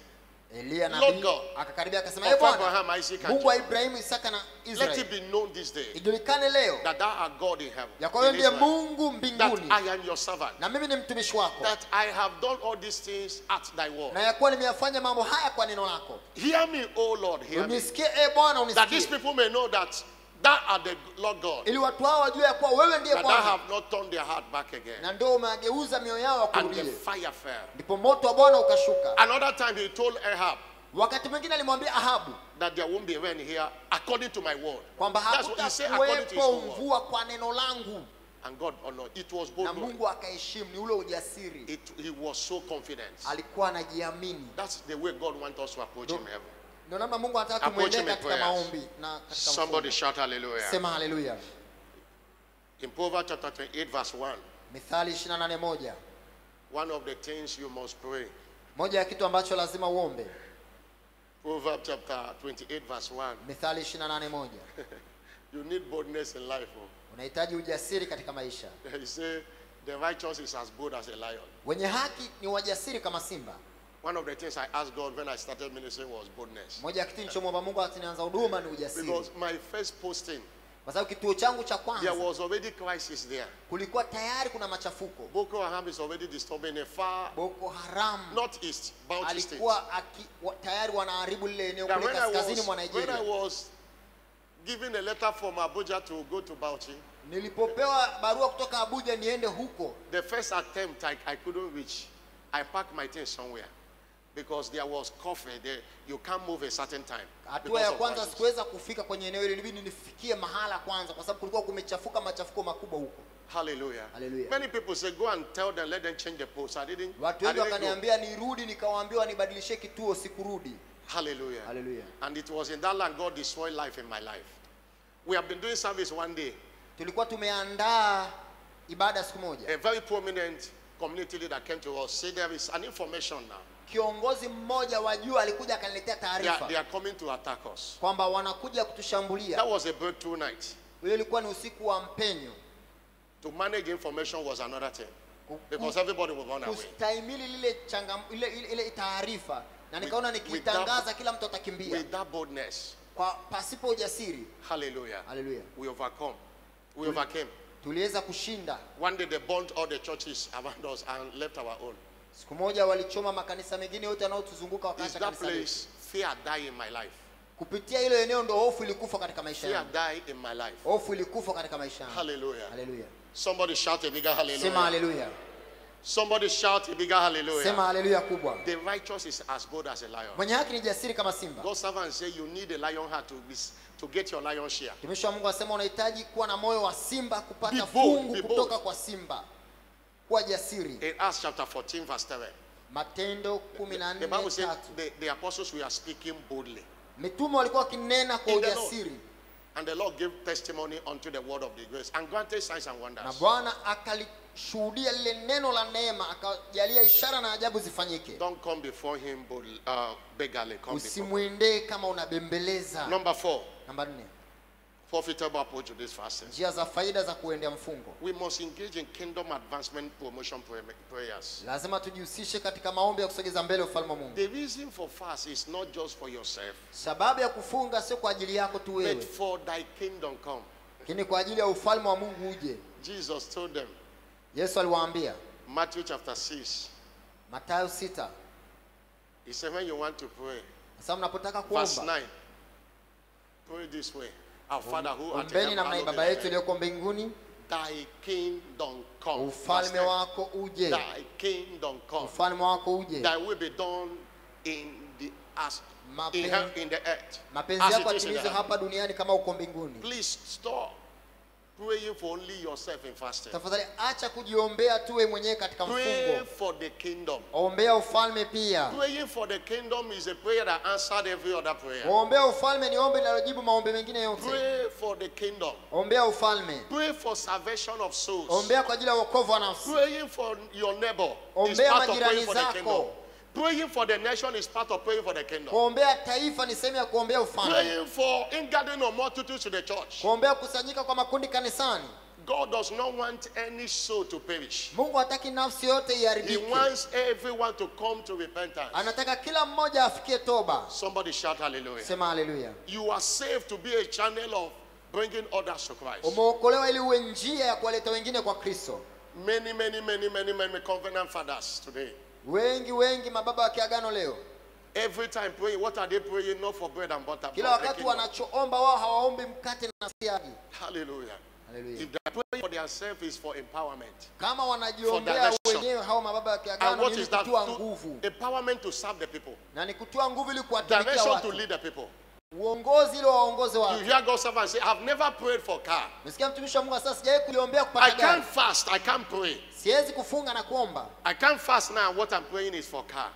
Eliya Lord nabii God, akakaribia akasema, of "Ee Bwana, Abraham, Isaac, and Mungu wa Jacob, Ibrahimu, Isaka na let Israeli, it be known this day ijulikane leo that thou art God in heaven, ya kwamba in ndiye Israel, Mungu that mbinguni I am your servant, na mimi ni mtumishi wako, that I have done all these things at thy word. na ya kuwa nimeyafanya mambo haya kwa neno lako. Hear me, O Lord, hear me, Unisikie Bwana, that these unisikie, people may know that thou art the Lord God, ili watu hao wajue ya kuwa wewe ndiye that thou Bwana, have not turned their heart back again." na ndio umegeuza mioyo yao And the wakurudie. fire fell. Ndipo moto wa Bwana ukashuka. Another time he told Ahab Wakati mwingine alimwambia Ahabu that there won't be rain here according to my word. kwamba That's what he said, according to his hakutakuwepo own word. mvua kwa neno langu, And God honored. It was na bold. Mungu akaheshimu. Ni ule ujasiri, He was so confident. alikuwa anajiamini. That's the way God wants us to approach him heaven. Ndio namna Mungu anataka Approach tumwendee him in katika prayers. maombi na katika Somebody mfungo. shout hallelujah. Sema haleluya. In Proverbs chapter 28 verse 1, Mithali 28:1. one of the things you must pray. Moja ya kitu ambacho lazima uombe. Proverbs chapter 28 verse 1. Mithali 28:1. You need boldness in life. Oh. Unahitaji ujasiri katika maisha. He say the righteous is as bold as a lion. Wenye haki ni wajasiri kama simba. One of the things I asked God when I started ministry was boldness. Moja ya kitu nilichomwomba Mungu atinianza huduma ni ujasiri. Because my first posting, Kwa sababu kituo changu cha there kwanza was already crisis there. kulikuwa tayari kuna machafuko. Boko Haram is already disturbing a far Boko Haram northeast, Bauchi state. alikuwa tayari wanaharibu lile eneo That kule kaskazini mwa when I Nigeria. was given a letter from Abuja to go to Bauchi, Nilipopewa barua kutoka Abuja niende huko, the first attempt I couldn't reach. I parked my things somewhere because there was coffee there. You can't move a certain time. hatua because ya of kwanza crisis. sikuweza kufika kwenye eneo hilo, ilibidi nifikie mahala kwanza kwa sababu kulikuwa kumechafuka machafuko makubwa huko. Hallelujah. Hallelujah. Many people say go and tell them, let them change the post. I didn't Watu I wengi didn't go. wakaniambia nirudi, nikawaambia wanibadilishe kituo, sikurudi. Hallelujah. Hallelujah. And it was in that land God destroyed life in my life. We have been doing service one day. Tulikuwa tumeandaa ibada siku moja. A very prominent community leader came to us, said there is an information now. Kiongozi mmoja wa juu alikuja akaniletea They taarifa are coming to attack us. kwamba wanakuja kutushambulia. That was a breakthrough night. Ile ilikuwa ni usiku wa mpenyo. To manage information was another thing. Because everybody will run away. Kustahimili ile taarifa, na nikaona nikitangaza kila mtu atakimbia. With that boldness. Kwa pasipo ujasiri. Hallelujah. Hallelujah. We overcome. We overcame. Tuliweza kushinda. One day they burned all the churches around us and left our own. Siku moja walichoma makanisa mengine yote yanayotuzunguka Is wakaacha that kanisa letu. place fear die in my life? Kupitia hilo eneo ndo hofu ilikufa katika maisha Fear yangu. died in my life. Hofu ilikufa katika maisha yangu. Hallelujah. Hallelujah. Somebody shout a bigger hallelujah. Sema hallelujah. Somebody shout a bigger hallelujah. Sema hallelujah kubwa. The righteous is as bold as a lion. Mwenye haki ni jasiri kama simba. God's servant say you need a lion heart to get your lion share. Tumishi wa Mungu asema unahitaji kuwa na moyo wa simba kupata Be bold, fungu be kutoka bold. kwa simba. Kuwa jasiri. In Acts chapter 14 verse 7. Matendo The Bible says 14:3. the apostles were speaking boldly. Mitume walikuwa wakinena kwa In the Lord. ujasiri. And the Lord gave testimony unto the word of the grace and granted signs and Na wonders. Bwana akalishuhudia lile neno la neema, akajalia ishara na ajabu zifanyike. Don't come before him beggarly. Come before. Usimwendee kama unabembeleza. Number 4. Namba 4. Profitable approach to this fasting. Njia za faida za kuendea mfungo. We must engage in kingdom advancement promotion prayers. Lazima tujihusishe katika maombi ya kusogeza mbele ufalme wa Mungu. The reason for fast is not just for yourself, Sababu ya kufunga sio kwa ajili yako tu but wewe, for thy kingdom come. lakini kwa ajili ya ufalme wa Mungu uje. Jesus told them, Yesu aliwaambia Matthew chapter 6, Mathayo 6, he said when you want to pray, sasa mnapotaka verse kuomba, 9, pray this way. Our Father who art in ombeni heaven, namna hii: hallowed be Baba thy yetu name. uliyoko mbinguni, Thy kingdom come. Verse ufalme 10. wako uje. Thy kingdom come. Ufalme wako uje. Thy will be done in the in the earth. Mapenzi As yako it is in yatimizwe heaven. hapa duniani kama uko mbinguni. Please stop praying for only yourself in fasting. Tafadhali acha kujiombea tu wewe mwenyewe katika Pray mfungo. for the kingdom. Ombea ufalme pia. Praying for the kingdom is a prayer that answered every other prayer. Ombea ufalme ni ombi linalojibu maombi mengine yote. Pray for the kingdom. Ombea ufalme. Pray for salvation of souls. Ombea kwa ajili ya wokovu wa nafsi. Praying for your neighbor is Ombea part of majirani praying for the zako. kingdom. Praying for the nation is part of praying for the kingdom. Kuombea taifa ni sehemu ya kuombea ufalme. Praying for ingathering of multitudes to the church. Kuombea kusanyika kwa makundi kanisani. God does not want any soul to perish. Mungu hataki nafsi yote He iharibike. wants everyone to come to repentance. Anataka kila mmoja afikie toba. Somebody shout hallelujah. Sema haleluya. You are saved to be a channel of bringing others to Christ. Umeokolewa ili uwe njia ya kuwaleta wengine kwa Kristo. Many covenant fathers today. Wengi mababa wa kiagano leo. Every time praying, what are they praying? Not for bread and butter. Kila wakati wanachoomba wao hawaombi mkate na siagi. Hallelujah. Hallelujah. If they pray for themselves is for empowerment. Kama wanajiombea wenyewe hao mababa wa And kiagano what ni is that? kutua nguvu. Empowerment to serve the people. Na ni kutua nguvu ili kuwatumikia Direction to watu. lead the people. Uongozi ili waongoze You watu. hear God's servant say, I've never prayed for car. Msikia mtumishi wa Mungu sasa sijawahi kuliombea kupata I gari. can't fast. I can't pray. Siwezi kufunga na kuomba. I can't fast now. What I'm praying is for car.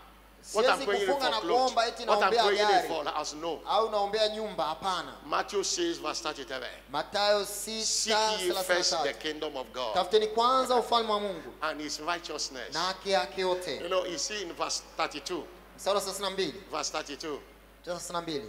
What I'm Siwezi praying is kufunga for na clothes. kuomba eti What I'm naombea praying is gari. for house. No. Au naombea nyumba, hapana. Matthew 6 verse 33. Mathayo Seek ye first the 6:33. kingdom of God Tafuteni kwanza ufalme wa Mungu and his righteousness. na haki yake yote. You know, you see in verse 32. Mstari wa 32. Verse 32. Verse 32.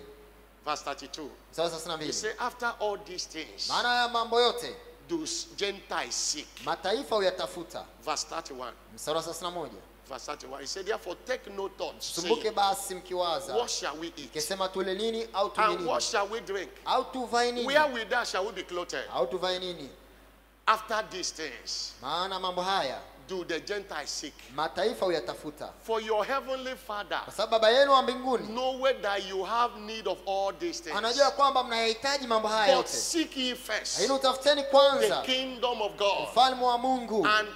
Verse 32. Mstari wa He 32. said, after all these things, Maana ya mambo yote those Gentiles seek. mataifa huyatafuta. Verse 31. Mstari wa 31. Verse 31. He said, therefore, take no thought, Sumbuke saying, basi mkiwaza, what shall we eat? kisema tule nini au tunywe And what nini? shall we drink? Au tuvae nini? Where with that shall we be clothed? Au tuvae nini? After these things, Maana mambo haya do the Gentiles seek. mataifa huyatafuta. For your heavenly Father Kwa sababu Baba yenu wa mbinguni knoweth that you have need of all these things. anajua kwamba mnahitaji mambo haya But yote. seek ye first Lakini utafuteni the kwanza kingdom of God ufalme wa Mungu and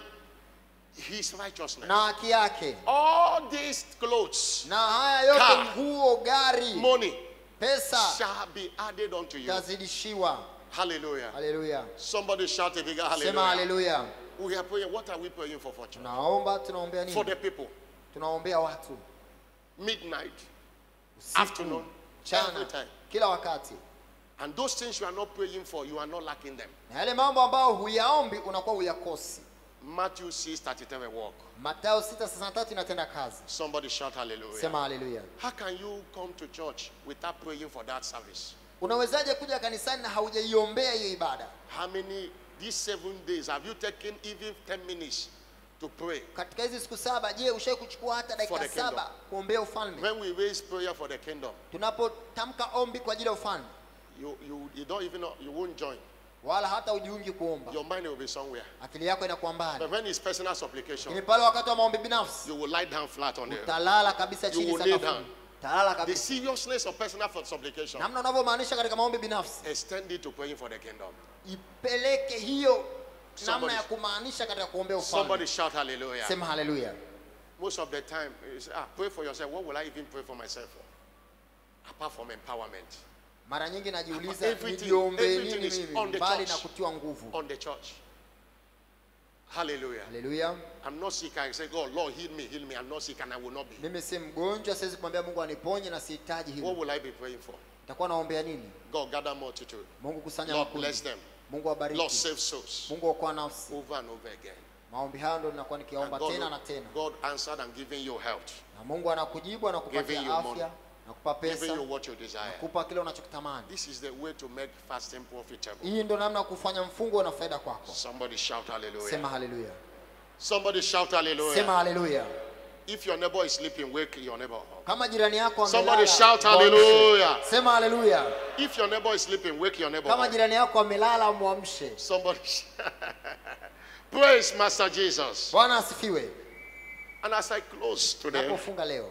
his righteousness. na haki yake. All these clothes, Na haya yote, car, nguo, gari, money, pesa, shall be added unto you. tazidishiwa. Hallelujah. Haleluya. Somebody shout a bigger Sema hallelujah. haleluya. We are praying. What are we praying for church? Tunaombea For nini? the people. Tunaombea watu. Midnight, Usiku, afternoon, mchana, every time. kila wakati. And those things you are not praying for, you are not lacking them. Na yale mambo ambayo huyaombi unakuwa huyakosi. Matthew 6:33 walk. Mathayo 6:33 inatenda kazi. Somebody shout hallelujah. Sema haleluya. How can you come to church without praying for that service? Unawezaje kuja kanisani na haujaiombea hiyo ibada? How many, these 7 days, have you taken even 10 minutes to pray? Katika hizi siku 7, je, ushawahi kuchukua hata For dakika the kingdom. 7 kuombea ufalme? When we raise prayer for the kingdom, Tunapotamka ombi kwa ajili ya ufalme, you don't even know, you won't join. wala hata ujiungi kuomba. Your mind will be somewhere. Akili yako inakuwa mbali. But when it's personal supplication, Lakini pale wakati wa maombi binafsi, you will lie down flat on it. utalala kabisa You chini will kneel down. sakafuni. Utalala The kabisa. seriousness of personal supplication. Namna unavyomaanisha katika maombi binafsi. Extend it to praying for the kingdom. Ipeleke hiyo namna ya kumaanisha katika kuombea ufalme. Somebody shout hallelujah. Sema hallelujah. Most of the time, you say, pray for yourself. What will I even pray for myself for? Apart from empowerment. Mara nyingi najiuliza nijiombe nini mimi bali na kutiwa nguvu. On the church. Hallelujah. Hallelujah. I'm not sick. I say, God, Lord, heal me, heal me. I'm not sick and I will not be. Mimi si mgonjwa, siwezi kumwambia Mungu aniponye na sihitaji hilo. What will I be praying for? Nitakuwa naombea nini? God, gather multitude. Mungu kusanya Lord, makundi. bless them. Mungu wabariki. Lord, save souls. Mungu okoa nafsi. Over and over again. Maombi hayo ndio ninakuwa nikiomba tena na tena. God answered and giving you health. Na Mungu anakujibu, anakupatia afya, nakupa pesa, giving you what you desire. nakupa kile unachokitamani. This is the way to make fasting profitable. Hii ndio namna ya kufanya mfungo na faida kwako. Somebody shout hallelujah. Sema hallelujah. Somebody shout hallelujah. Sema hallelujah. If your neighbor is sleeping, wake your neighbor up. Kama jirani yako amelala, somebody shout hallelujah. Sema hallelujah. If your neighbor is sleeping, wake your neighbor Kama up. jirani yako amelala, muamshe. Somebody praise Master Jesus. Bwana asifiwe. And as I close today, napofunga leo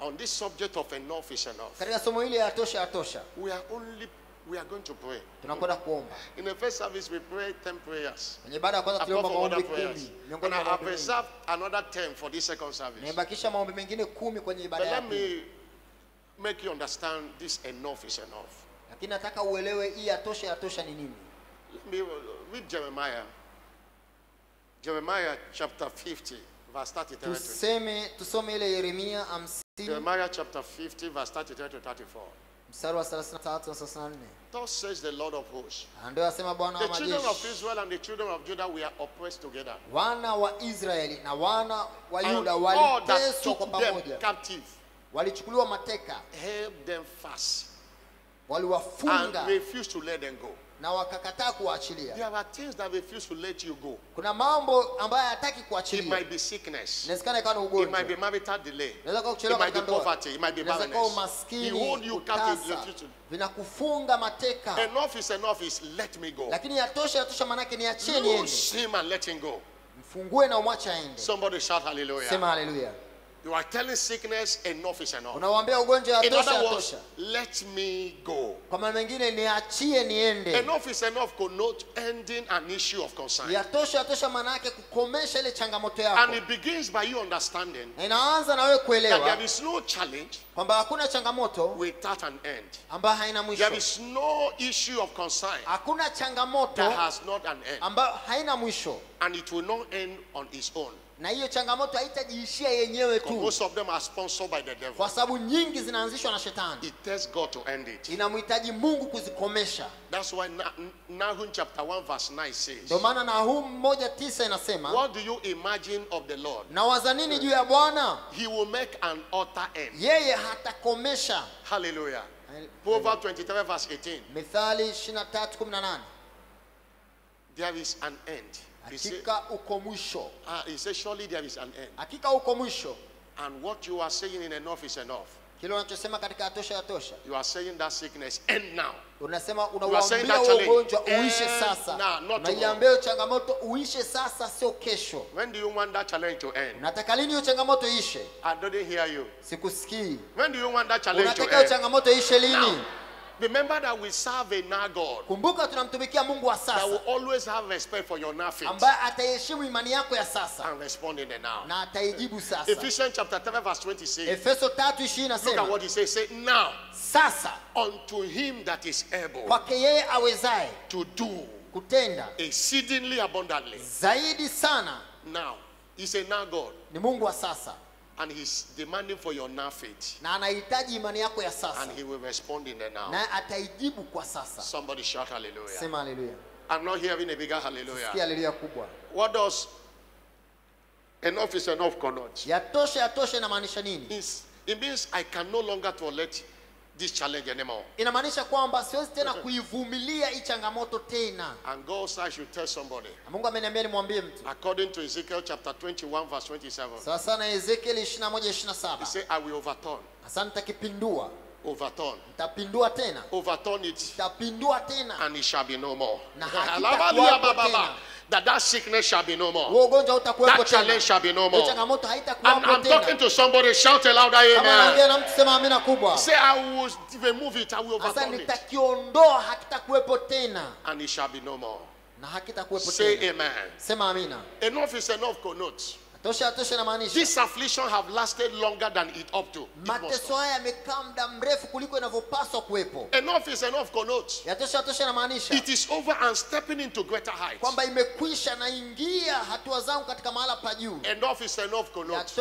on this subject of enough is enough, katika somo hili yatosha, we are going to pray. Tunakwenda kuomba. In the first service we prayed 10 prayers. Kwenye ibada ya kwanza tuliomba maombi 10. And I have reserved another 10 for this second service. Nimebakisha maombi mengine 10 kwenye ibada ya pili. But let me make you understand this enough is enough. Lakini nataka uelewe hii yatosha ni nini. Let me read Jeremiah. Jeremiah chapter 50 verse 33. Tusome ile Yeremia 50. Jeremiah chapter 50 verse 33 to 34. Mstari wa 33 na 34. Thus says the Lord of hosts. Ndio asema Bwana wa majeshi. The children of Israel and the children of Judah were oppressed together. Wana wa Israeli na wana wa Yuda waliteswa kwa pamoja. Captive. Walichukuliwa mateka. Held them fast. Waliwafunga. And refused to let them go. Na wakakataa kuachilia. There are things that refuse to let you go. Kuna mambo ambayo hayataki kuachilia. It might be sickness. Inawezekana ikawa ni ugonjwa. It might be marital delay. It might be poverty. It might be barrenness. He hold you captive. Vinakufunga mateka. Enough is enough is let me go. Lakini yatosha maana yake niachie niende. Lose him and let him go. Mfungue na umwache aende. Somebody shout hallelujah. Sema hallelujah. You are telling sickness enough is enough. Unawaambia ugonjwa yatosha. Let me go. Kwa maana mengine niachie niende. Enough is enough connote ending an issue of concern. Yatosha maana yake kukomesha ile changamoto yako. And it begins by you understanding. Inaanza na wewe kuelewa. That there is no challenge. Kwamba hakuna changamoto without an end. Ambayo haina mwisho. There is no issue of concern. Hakuna changamoto that has not an end. Ambayo haina mwisho. And it will not end on its own. Na hiyo changamoto haitajiishia yenyewe tu. Most of them are sponsored by the devil. Kwa sababu nyingi zinaanzishwa na shetani. It takes God to end it. Inamhitaji Mungu kuzikomesha. That's why Nahum chapter 1 verse 9 says. Ndio maana Nahum 1:9 inasema. What do you imagine of the Lord? Na waza nini juu ya Bwana? He will make an utter end. Yeye hatakomesha. Hallelujah. Proverbs 23 verse 18. Mithali 23:18. There is an end. Hakika uko mwisho. He says surely there is an end. Hakika uko mwisho. And what you are saying in enough is enough. Kile unachosema katika yatosha. You are saying that sickness end now. Unasema unawaambia ugonjwa uishe sasa. Unaiambia changamoto uishe sasa sio kesho. When do you want that challenge to end? Unataka lini hiyo changamoto ishe? I didn't hear you. Sikusikii. When do you want that challenge to end? Unataka hiyo changamoto ishe lini? Remember that we serve a now God. Kumbuka tunamtumikia Mungu wa sasa. That will always have respect for your now faith. Ambaye ataheshimu imani yako ya sasa. And respond in the now. Na ataijibu sasa. Ephesians chapter 3 verse 20 says. Efeso 3:20 nasema. Look at what he says. Say now. Sasa. Unto him that is able. Kwake yeye awezaye. To do. Kutenda. Exceedingly abundantly. Zaidi sana. Now. He's a now God. Ni Mungu wa sasa. And he's demanding for your now faith. Na anahitaji imani yako ya sasa. And he will respond in the now. Na ataijibu kwa sasa. Somebody shout hallelujah. Sema hallelujah. I'm not hearing a bigger hallelujah. Sikia hallelujah kubwa. What does enough is enough connote? Yatosha inamaanisha nini? It means I can no longer tolerate this challenge anymore. Inamaanisha kwamba siwezi tena kuivumilia hii changamoto tena. And God said I should tell somebody. Mungu ameniambia nimwambie mtu. According to Ezekiel chapter 21 verse 27. Sasa na Ezekiel 21:27. He said I will overturn. Sasa nitakipindua. Overturn. Nitapindua tena. Overturn it. Nitapindua tena. And it shall be no more. Na hakitakuwapo tena. that sickness shall be no more. That challenge shall be no more. And I'm talking to somebody, shout a louder amen. Say, I will remove it, I will overcome it. And it shall be no more. Say amen. Enough is enough connotes. This affliction have lasted longer than it ought to. Enough is enough connotes. It is over and stepping into greater heights. Enough is enough connotes.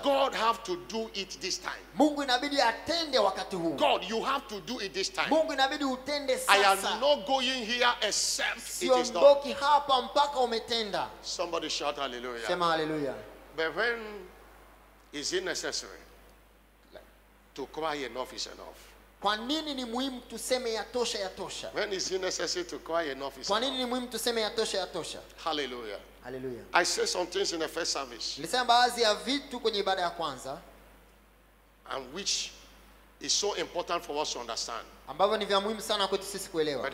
God have to do it this time. God, you have to do it this time. I am not going here except it is done. Somebody shout hallelujah. Hallelujah. But when is it necessary to cry enough is enough? When is it necessary to cry enough is enough? Hallelujah. Hallelujah. I said some things in the first service. And which is so important for us to understand. But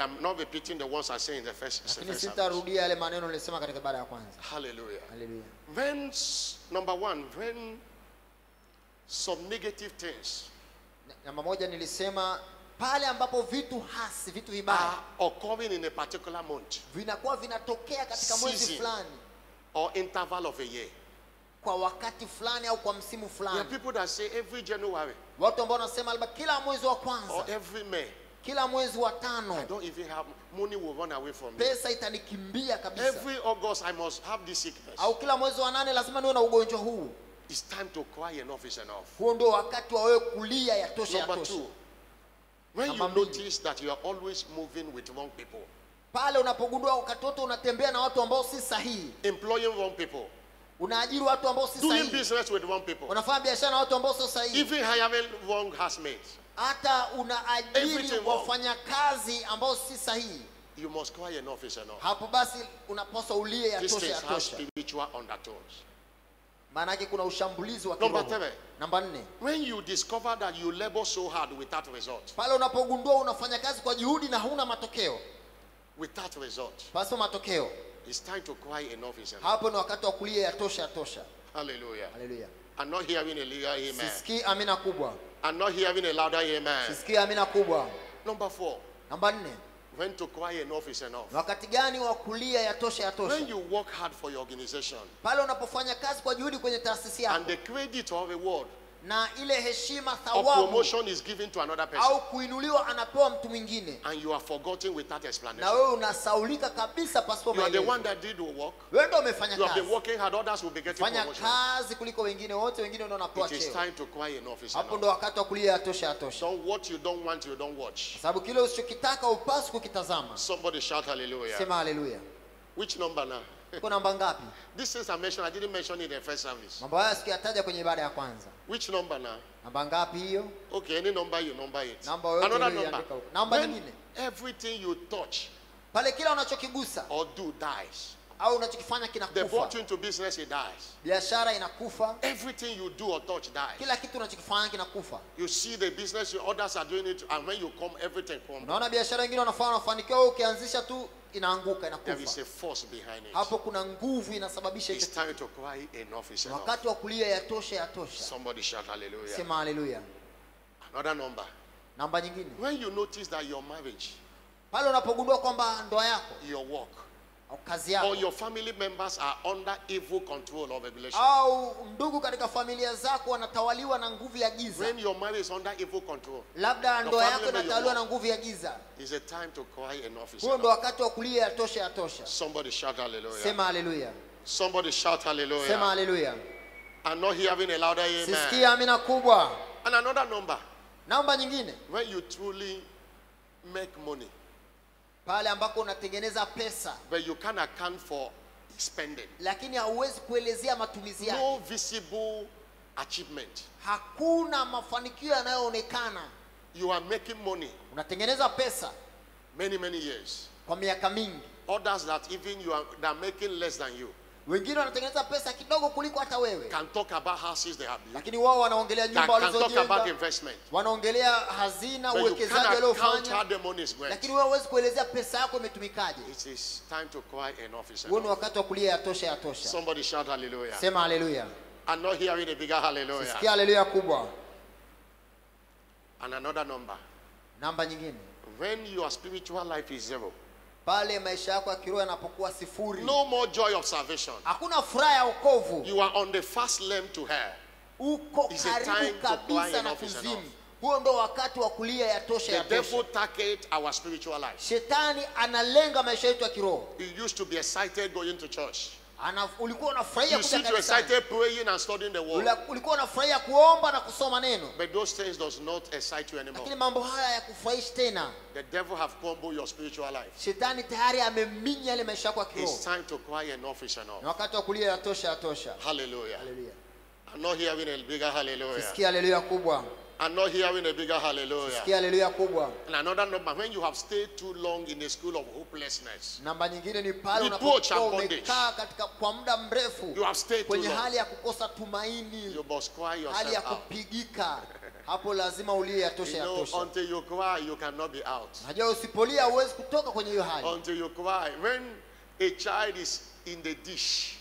I'm not repeating the ones I say in the first service. Hallelujah. Hallelujah. When, number one, when some negative things are occurring in a particular month, season, or interval of a year. There are people that say every January or every May, I don't even have money, will run away from me. Every August I must have this sickness. It's time to cry, enough is enough. Number two, when you notice that you are always moving with wrong people, employing wrong people, doing business with wrong people, even hiring wrong housemates, you must cry, enough is enough. This thing has spiritual undertones. Number three, when you discover that you labor so hard without result, without result, it's time to cry, enough is enough. Hallelujah. Hallelujah. I'm not hearing a louder amen. I'm not hearing a louder amen. Number four, when to cry, enough is enough. When you work hard for your organization and the credit or reward or promotion is given to another person, and you are forgotten without explanation. You are the one that did the work. You have been working hard, others will be getting promotion. It is time to cry, enough is enough. Don't what you don't want, you don't watch. Somebody shout hallelujah. Which number now? This is I mentioned, I didn't mention it in the first service. Which number now? Okay, any number you number it. Another number. When everything you touch or do dies, they brought you into business, it dies. Everything you do or touch dies. You see the business, others are doing it, and when you come, everything comes. There is a force behind it. It's time to cry, enough is enough. Somebody shout hallelujah. Another number. When you notice that your marriage, your work, or your family members are under evil control or regulation. When your marriage is under evil control, it's a time to cry, enough is enough. Somebody shout hallelujah. Somebody shout hallelujah. I'm not hearing a louder amen. And another number. When you truly make money, but you can't account for spending. No visible achievement. You are making money many years. Others that even you are making less than you. Wengine wanatengeneza pesa kidogo kuliko hata wewe. Can talk about houses they have built. Lakini wao wanaongelea nyumba walizojenga. Can talk about investment. Wanaongelea hazina, uwekezaji waliofanya. Lakini wewe huwezi kuelezea pesa yako imetumikaje. It is time to cry enough is enough. Huo ni wakati wa kulia yatosha yatosha. Somebody shout hallelujah. Sema hallelujah. I'm not hearing a bigger hallelujah. Sikia hallelujah kubwa. And another number. Namba nyingine. When your spiritual life is zero. Pale maisha yako ya kiroho yanapokuwa sifuri. No more joy of salvation. Hakuna furaha ya wokovu. You are on the fast lane to hell. Uko karibu kabisa na kuzimu. Huo ndo wakati wa kulia yatosha yatosha. The devil target our spiritual life. Shetani analenga maisha yetu ya kiroho. You used to be excited going to church. Ulikuwa unafurahia kuja kanisani. You excited praying and studying the word. Ulikuwa unafurahia kuomba na kusoma neno. But those things does not excite you anymore. Lakini mambo haya yakufurahishi tena. The devil have crumbled your spiritual life. Shetani tayari ameminya ile maisha yako ya kiroho. It's time to cry enough is enough. Na wakati wa kulia yatosha yatosha. Hallelujah. Hallelujah. I'm not hearing a bigger hallelujah. Sikia hallelujah kubwa. I'm not hearing a bigger hallelujah. Sikia hallelujah kubwa. And another number, when you have stayed too long in a school of hopelessness. Namba nyingine ni pale unapokuwa umekaa katika kwa muda mrefu kwenye hali ya kukosa tumaini. You must cry yourself hali ya kupigika. Hapo lazima ulie yatosha yatosha. Until you cry, you cannot be out. Unajua usipolia huwezi kutoka kwenye hiyo hali. Until you cry. When a child is in the dish,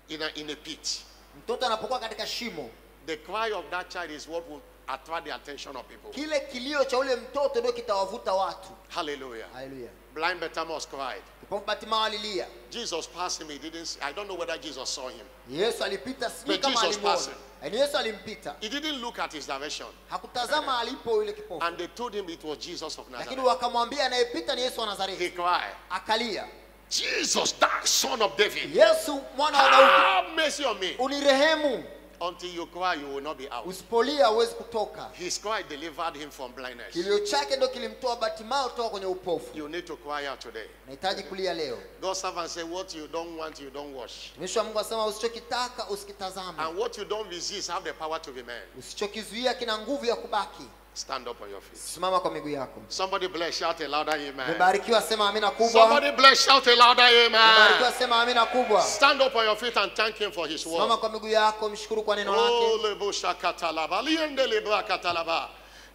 in a pit. Mtoto anapokuwa katika shimo. The cry of that child is what will attract the attention of people. Kile kilio cha ule mtoto ndio kitawavuta watu. Hallelujah. Hallelujah. Blind Bartimaeus cried. Bartimaeus alilia. Jesus passed him. He didn't. I don't know whether Jesus saw him. Yesu alipita sio kama alimuona. Yesu alimpita. He didn't look at his direction. Hakutazama alipo yule kipofu. And they told him it was Jesus of Nazareth. Lakini wakamwambia anayepita ni Yesu wa Nazareti. He cried. Akalia. Jesus, that son of David. Yesu mwana wa Daudi. Have mercy on me. Unirehemu. Until you cry, you will not be out. Usipolia huwezi kutoka. His cry delivered him from blindness. Kilio chake ndio kilimtoa Bartimaeus kutoka kwenye upofu. You need to cry out today. Unahitaji kulia leo. God's servant say what you don't want, you don't watch. Mwisho wa Mungu asema usichokitaka usikitazame. And what you don't resist have the power to remain. Usichokizuia kina nguvu ya kubaki. Stand up on your feet. Simama kwa miguu yako. Somebody bless, shout a louder amen. Mbarikiwa sema amina kubwa. Somebody bless, shout a louder amen. Mbarikiwa sema amina kubwa. Stand up on your feet and thank him for his word. Simama kwa miguu yako mshukuru kwa neno lake. Oh lebusha katalaba liende lebra katalaba.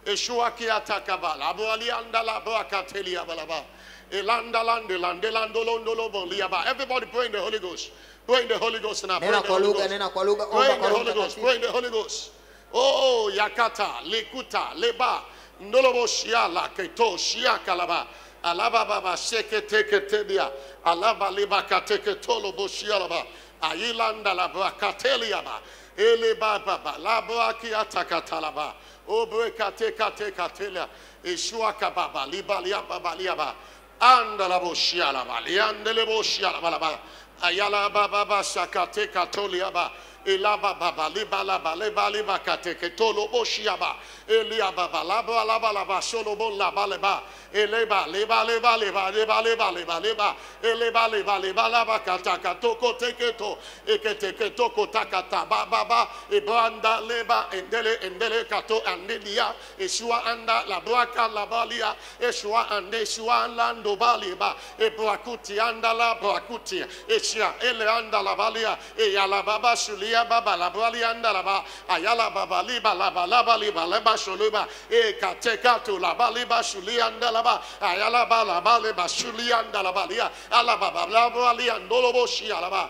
Eshua kiatakabala abalianda la brakatelia balaba. Elanda lande lande landolondolo boliaba. Everybody pray in the Holy Ghost. Pray in the Holy Ghost now. Nena kwa lugha, nena kwa lugha. Pray in the Holy Ghost. Pray in the Holy Ghost. Oh, yakata, lekuta, leba, ndolobo shiala, keto, shiakalaba, alaba baba, sheke teke tebia, alaba leba kateke tolo boshialaba, ayilanda la brakateliaba, eleba baba, la brakiatakatalaba, obreka teka telia, eshuaka baba, libalia baba liaba, andala boshialaba, liandele boshialaba, ayala baba, shakate katoliaba, Elaba baba libalaba lebaliba kateke tolo boshiaba eliaba balaba laba laba solobo laba leba eleba leba leba leba leba leba leba leba eleba leba leba laba kataka toko teketo eketeke toko takata baba ebranda leba endele kato andelia esua anda la braka la balia esua ande esua lando baliba ebrakuti anda la brakuti esia ele anda la balia e yala baba shuli baba la bali anda la ba ayala baba liba la ba liba leba shuluba e kateka tu la ba liba shuli anda la ba ayala ba la ba leba shuli anda la ba lia ala baba la bali andolo boshi ala ba.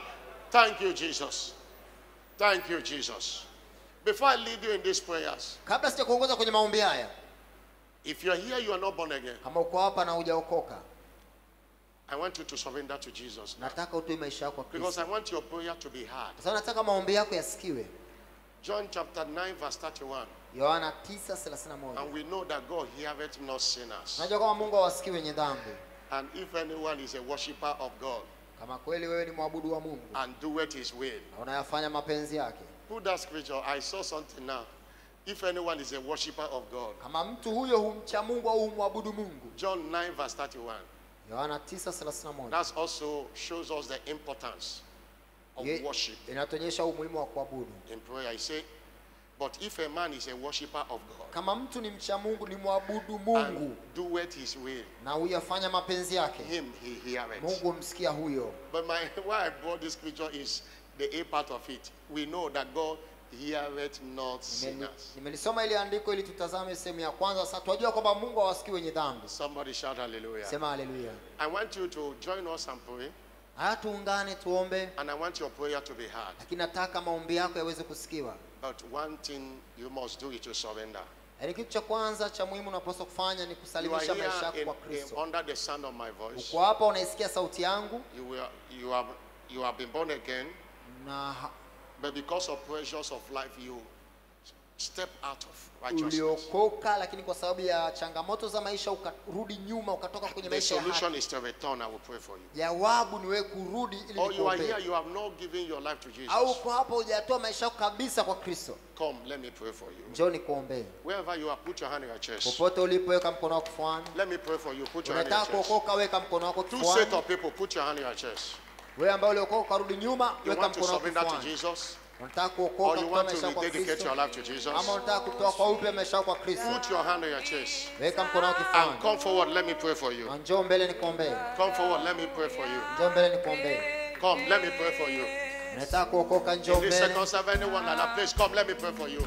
Thank you, Jesus. Thank you, Jesus. Before I lead you in these prayers, kabla sijakuongoza kwenye maombi haya, if you are here you are not born again, kama uko hapa na hujaokoka, I want you to surrender to Jesus now. Nataka utoe maisha yako kwa Kristo. Because I want your prayer to be heard. Sasa nataka maombi yako yasikiwe. John chapter 9 verse 31. Yohana 9:31. And we know that God heareth not sinners. Najua kama Mungu hawasikii wenye dhambi. And if anyone is a worshipper of God, kama kweli wewe ni mwabudu wa Mungu, and doeth his will, unayafanya mapenzi yake. Put that scripture. I saw something now. If anyone is a worshipper of God, kama mtu huyo humcha Mungu au humwabudu Mungu. John 9 verse 31. Yohana 9:31. That also shows us the importance of worship. Inatuonyesha umuhimu wa kuabudu. In prayer, I say, But if a man is a worshipper of God, kama mtu ni mcha Mungu, ni muabudu Mungu, do what his will, na uyafanya mapenzi yake, him he heareth. Mungu msikia huyo. But why I brought this scripture is the A part of it. We know that God heareth not sinners. Nimelisoma ile andiko ili tutazame sehemu ya kwanza. Sasa tunajua kwamba Mungu hawasikii wenye dhambi. Somebody shout hallelujah. Sema hallelujah. I want you to join us and pray. Tuungane tuombe. And I want your prayer to be heard. Lakini nataka maombi yako yaweze kusikiwa. But one thing you must do is to surrender. Kitu cha kwanza cha muhimu unapaswa kufanya ni kusalimisha maisha yako kwa Kristo. Under the sound of my voice. Uko hapa unaisikia sauti yangu. You have been born again. But because of pressures of life you step out of righteousness. Uliokoka lakini kwa sababu ya changamoto za maisha ukarudi nyuma, ukatoka kwenye maisha ya haki. The solution is to return. I will pray for you. Jawabu ni wewe kurudi ili nikuombee. Or you are here, you have not given your life to Jesus. Au uko hapa hujatoa maisha yako kabisa kwa Kristo. Come, let me pray for you. Njoo nikuombee. Wherever you are, put your hand on your chest. Popote ulipo, weka mkono wako kifuani. Let me pray for you. Put your hand on your chest. Unataka kuokoka, weka mkono wako kifuani. Two set of people, put your hand on your chest. Wewe ambao uliokoka karudi nyuma, weka mkono wako kifuani. To Jesus. Unataka kuokoka kwa maisha kwa Kristo. Ama unataka kutoa kwa upya maisha kwa Kristo. Put your hand on your chest. Weka mkono wako kifuani. And come forward, let me pray for you. Njoo mbele nikuombee. Come forward, let me pray for you. Njoo mbele nikuombee. Come, let me pray for you. Unataka kuokoka, njoo mbele. In this circumstance, anyone at a place, come, let me pray for you.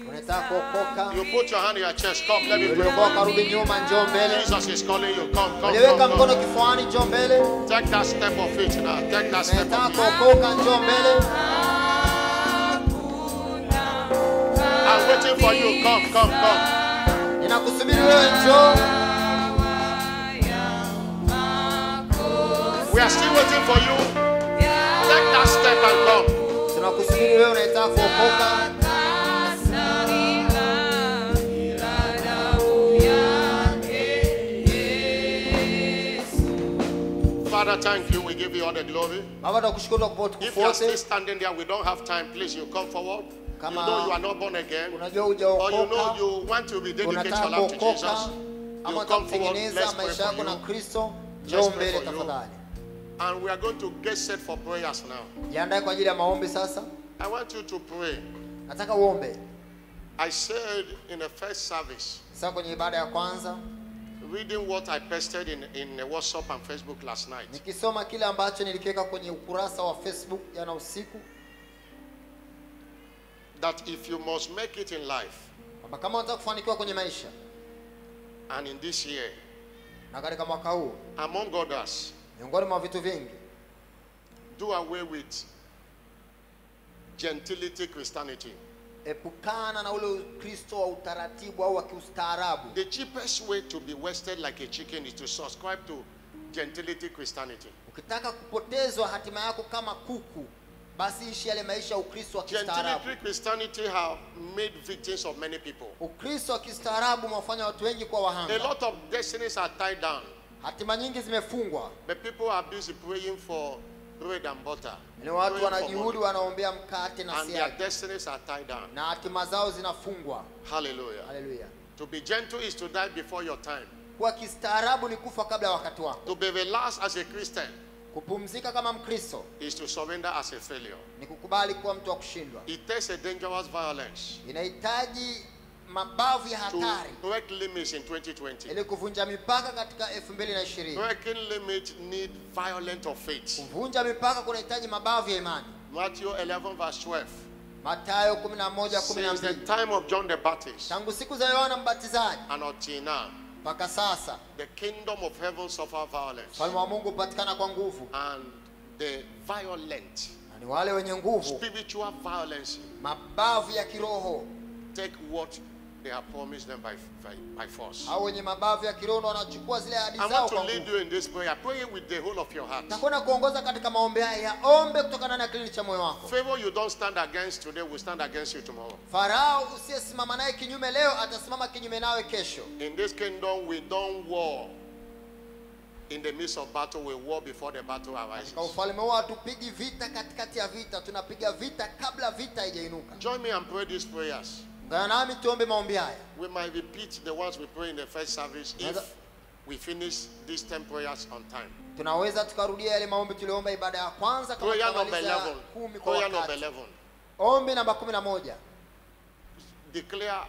Unataka kuokoka. You put your hand on your chest, come, let me pray. Uliokoka rudi nyuma, njoo mbele. Jesus is calling you, come. Weka mkono kifuani, njoo mbele. Take that step of faith now. Take that step of faith. Unataka kuokoka, njoo mbele. I'm waiting for you. Come. Ninakusubiri wewe, njoo. We are still waiting for you. Take that step and come. Tunakusubiri wewe, unataka kuokoka. Father, thank you. We give you all the glory. If you are still standing there, we don't have time. Please, you come forward. You know you are not born again. Or you know you want to rededicate your life to Jesus. You come forward. Let's pray for you. Let's pray for you. And we are going to get set for prayers now. I want you to pray. I said in the first service, reading what I posted in WhatsApp and Facebook last night. That if you must make it in life, and in this year, among others, do away with gentility Christianity. The cheapest way to be wasted like a chicken is to subscribe to gentility Christianity. Gentility Christianity have made victims of many people. A lot of destinies are tied down. But people are busy praying for bread and butter. And their destinies are tied down. Hallelujah. Hallelujah. To be gentle is to die before your time. To be relaxed as a Christian is to surrender as a failure. It takes a dangerous violence to break limits in 2020. Breaking limits need violence of faith. Matthew 11 verse 12. Since the time of John the Baptist and until now, the kingdom of heaven suffer violence, and the violent, spiritual violence, take what they have promised them by force. I want to lead you in this prayer. Pray with the whole of your heart. Favor you don't stand against today will stand against you tomorrow. In this kingdom we don't war. In the midst of battle, we war before the battle arises. Join me and pray these prayers. We might repeat the ones we pray in the first service if we finish these 10 prayers on time. Prayer number 11. Declare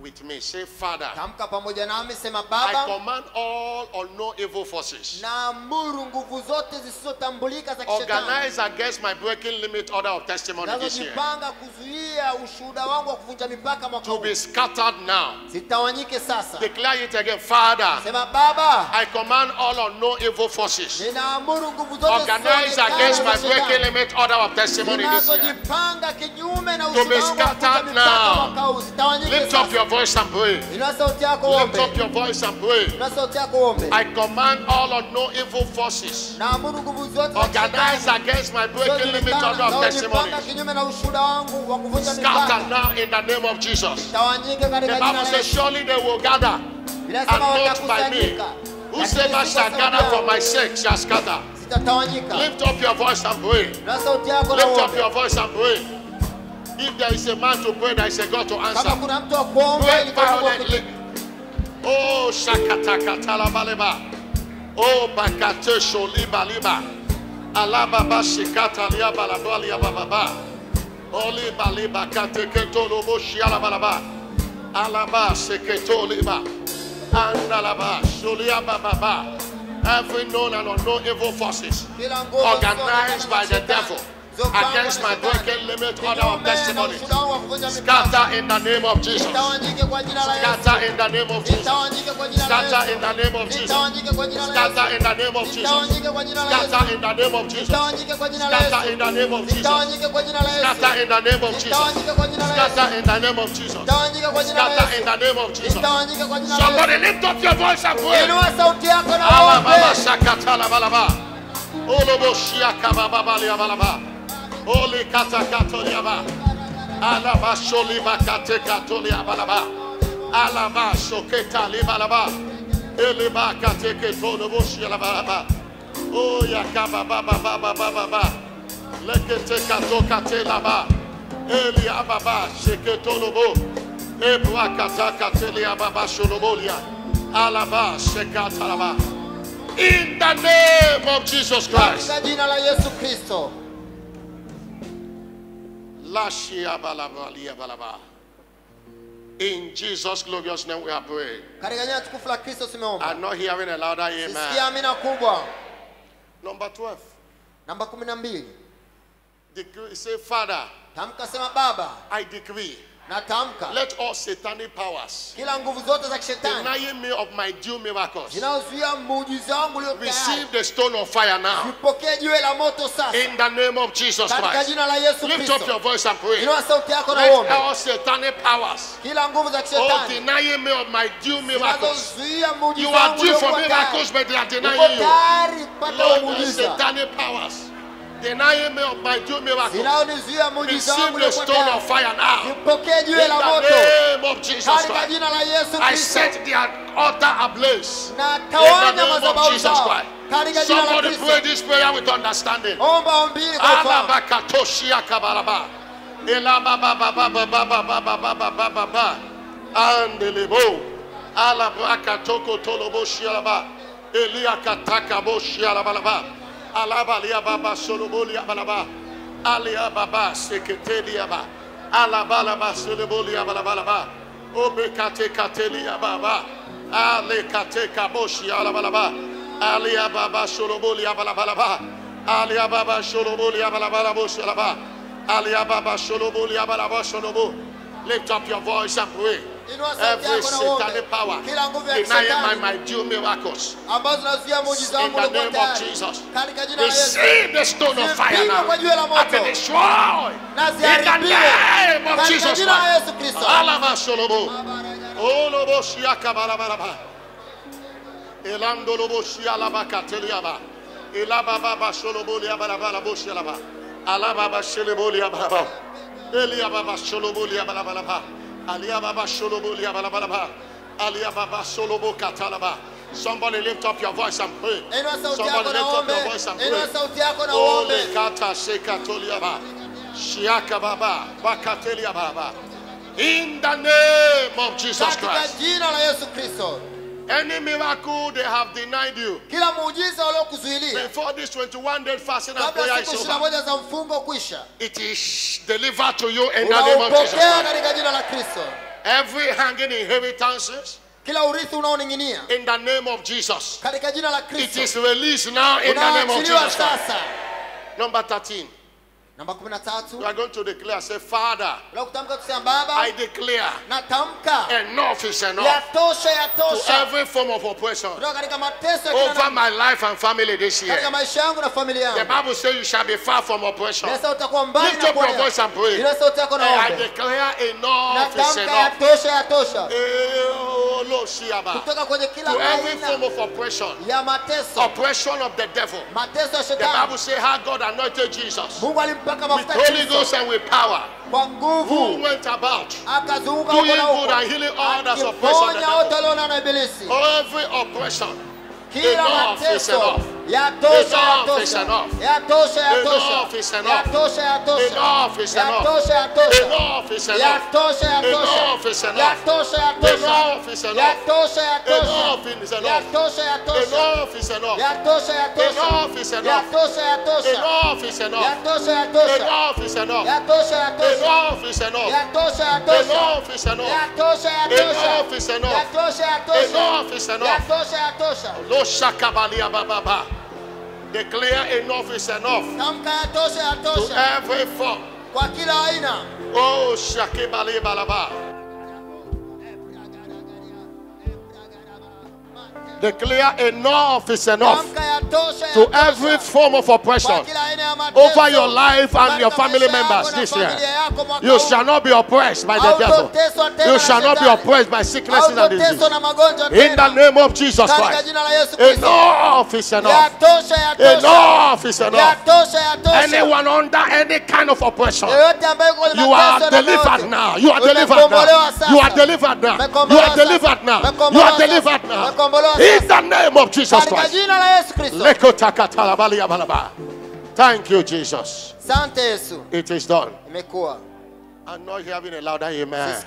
with me. Say, Father, tamka pamoja nami, sema I Baba, command all or no evil forces naamuru nguvu zote zisizotambulika za kishetani organize against my breaking limit order of testimony this year zinazojipanga kuzuia ushuhuda wangu wa kuvunja mipaka mwaka to huu be scattered now. zitawanyike sasa. Declare it again. Father, Sema Baba, I command all or no evil forces ninaamuru nguvu zote organize against my breaking limit order of testimony this year zinazojipanga kinyume na to be ushuhuda wangu wa kuvunja scattered mipaka mwaka now. huu zitawanyike Lift up sasa. your voice and pray. Inua sauti yako Lift uombe. up your voice and pray. Inua sauti yako uombe. I command all or no evil forces Naamuru nguvu zote za organize kishetani against my breaking limit order of testimony kinyume na ushuhuda wangu wa kuvunja scattered mipaka now in the name of Jesus. tawanyike The katika jina Bible la says, Yesu. surely they will gather Inasema and not by me. watakusanyika. Whosoever shall gather for my sake shall scatter. Zitatawanyika. Lift up your voice and pray. Inua sauti yako na Lift up uombe. your voice and pray. If there is a man to pray, there is a God to Kama answer. kuna mtu wa kuomba Pray ili kwa Mungu violently. Oh, shakatakatala baleba. Oh, bakate sholiba liba. Alababa shikata liaba la liaba baba. Oli baliba kateketo lobo shiala balaba. Alaba seketo liba. Andalaba sholiaba baba. Every known and unknown evil forces organized by the devil against my broken limit order of testimony. Scatter in the name of Jesus. Scatter in the name of Jesus. Scatter in the name of Jesus. Scatter in the name of Jesus. Scatter in the name of Jesus. Scatter in the name of Jesus. Scatter in the name of Jesus. Scatter in the name of Jesus. Scatter in the name of Jesus. Somebody lift up your voice and pray. Alababa shakata la balaba. Olobo shiaka baba li balaba. Oli kata katoliaba. Alaba sholi bakate katolia balaba. Alaba shoketa li balaba. Eliba kate ketono boshi la balaba. Oh yakaba baba baba baba. Lekete kato kate laba. Eli ababa sheketono bo. Ebwa kata katelia baba sholobolia. Alaba shekata laba. In the name of Jesus Christ. In Jesus' glorious name we are praying. I'm not hearing a louder amen. Number 12. Decree, say, Father, I decree. Natamka. Let all satanic powers kila nguvu zote za kishetani denying me of my due miracles zinazozuia muujiza wangu ulio tayari receive the stone of fire now. Vipokee jiwe la moto sasa. In the name of Jesus katika Christ. jina la Yesu Lift up your voice and pray. Inua sauti yako na Let uombe. all satanic powers Kila nguvu za kishetani denying me of my due miracles. zinazozuia muujiza You are wangu due ulio for tayari. miracles, but they are denying Uko you. tayari kupata Lord, the muujiza. satanic powers denying me of my due miracles. Zinaonizuia muujiza wangu Receive the ulio stone of fire now. Vipokee In jiwe la moto. the name of Jesus Katika Christ. jina la Yesu I Kristo. set their altar ablaze. Na In the tawanya name of madhabahu Jesus zao. Christ. Katika jina la Somebody Kristo. pray this prayer with understanding. Omba ombi kwa ufahamu. Alabakatoshia kabalaba. Elabababababababababababa. Andelebo. Alabrakatoko toloboshialaba. Eliakataka boshialabalaba. Alabalia baba solobolia balaba. Alia baba seketeliaba. Alabalaba solobolia balabalaba. Obekate katelia baba. Ale kate kaboshi alabalaba. Alia baba solobolia balabalaba. Alia baba solobolia balabalabo shalaba. Alia baba solobolia balabo solobo. Lift up your voice and pray. Every satanic power denying my due miracles. In the name of Jesus. Receive the stone of fire now. And be destroyed. In the name of Jesus Christ. Alama solobo. Olobo shiaka balabalaba. Elando lobo shialaba kateliaba. Elaba baba solobo liabalabala boshialaba. Alaba shelebo liabalaba. Elia baba solobo liabalabalaba. Alia baba sholobo liabalabalaba. Alia baba solobo katalaba. Somebody lift up your voice and pray. Somebody lift up your voice and pray. Ole kata sekatoliaba. Shiaka baba bakatelia baba. In the name of Jesus Christ. Any miracle they have denied you. Kila muujiza waliokuzuilia. Before this 21-day fasting and prayer is over. It is delivered to you in the name of Jesus. Every hanging inheritances. Kila urithi unaoning'inia. In the name of Jesus. Katika jina la Kristo. It is released now in the name of Jesus. Number 13. Number 13. You are going to declare, say, Father, Baba, I declare enough is enough to every form of oppression over my life and family this year. The Bible says you shall be far from oppression. Lift up your voice and pray. I declare enough is enough. To every form of oppression, oppression of the devil. The Bible says how God anointed Jesus with Holy Ghost and with power, who went about doing good and healing all that's oppression of the devil. Every oppression, enough is enough. Enough is enough. Enough is enough. Enough is enough. Enough is enough. Enough is enough. Enough is enough. Enough is enough. Enough is enough. Enough is enough. Enough is enough. Enough is enough. Enough is enough. Enough is enough. Enough is enough. Enough is enough. Enough is enough. Enough is enough. Enough is enough. Lo shakabalia baba. Declare enough is enough to every form. Oh, shakibali balaba. Declare enough is enough to every form of oppression over your life and your family members this year. You shall not be oppressed by the devil. You shall not be oppressed by sicknesses and disease. In the name of Jesus Christ. Enough is enough. Enough is enough. Anyone under any kind of oppression, you are delivered now. You are delivered now. You are delivered now. You are delivered now. You are delivered now. In the name of Jesus Christ. Thank you, Jesus. It is done. I'm not hearing a louder amen.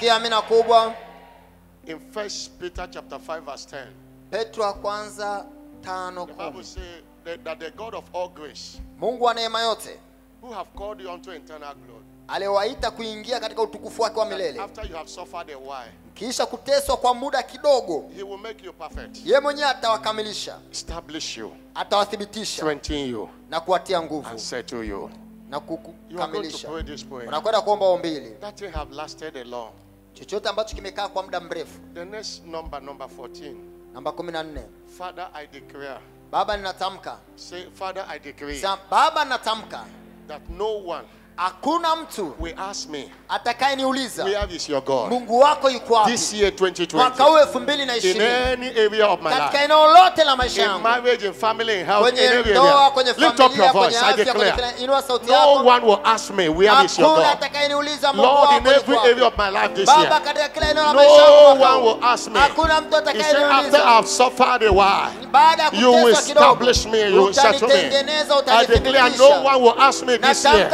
In 1 Peter chapter 5 verse 10. The Bible says that the God of all grace, who have called you unto eternal glory, aliwaita kuingia katika utukufu wake wa milele. After you have suffered a while, kisha kuteswa kwa muda kidogo, he will make you perfect. Yeye mwenyewe atawakamilisha, establish you, atawathibitisha, strengthen you, na kuwatia nguvu, and settle you, na kukamilisha. Unakwenda kuomba ombi hili. That you have lasted a long. Chochote ambacho kimekaa kwa muda mrefu. The next number 14. Namba 14. Father, I declare. Baba ninatamka. Say, Father, I decree. Baba ninatamka that no one hakuna mtu will ask me, atakayeniuliza, where is your God? Mungu wako yuko wapi? This year 2020. Mwaka huu 2020. In any area of my life. Katika eneo lote la maisha yangu. In marriage, in family, in health, in every area. Lift up your voice. I declare. No one will ask me, where is your God? Lord, in every area of my life this year. No one will ask me. He said, after I've suffered a while, you will establish me, you will settle me. I declare, no one will ask me this year,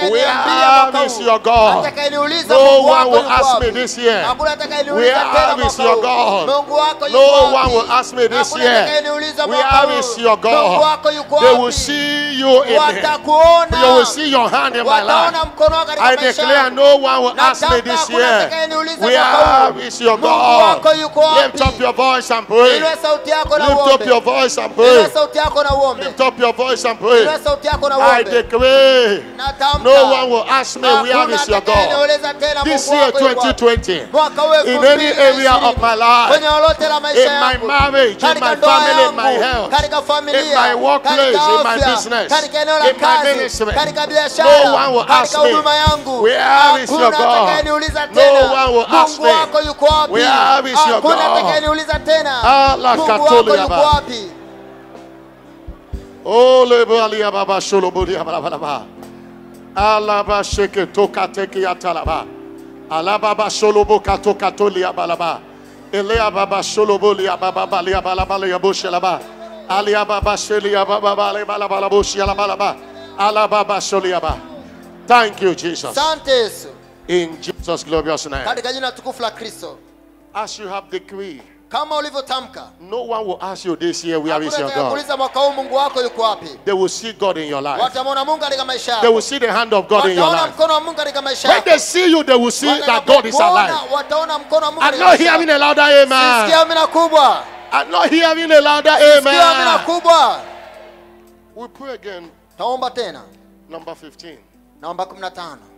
where is your God? No one will ask me this year, where is your God? No one will ask me this year, where is your God? They will see you in me. You will see your hand in my life. I declare, no one will ask me this year, where is your God? Lift up your voice and pray. Lift up your voice and pray. Lift up your voice and pray. I declare, no one will ask me, where is your God? This year 2020, in any area of my life, in my marriage, in my family, in my health, in my workplace, in my business, in my ministry, no one will ask me, where is your God? No one will ask me, where is your God? Oh, Lebalia Baba Sholobudia Baba. Alaba sheke toka teki atalaba. Alaba sholobo katoka tolia balaba. Elea baba sholobo lia baba balia balaba lia bushelaba. Alia baba shelia baba balia balaba bushela balaba. Alaba sholiaba. Thank you, Jesus. In Jesus' glorious name. As you have decreed, no one will ask you this year, where is your God? They will see God in your life. They will see the hand of God in your life. When they see you, they will see that God is alive. I'm not hearing a louder amen. I'm not hearing a louder amen. We pray again. Number 15.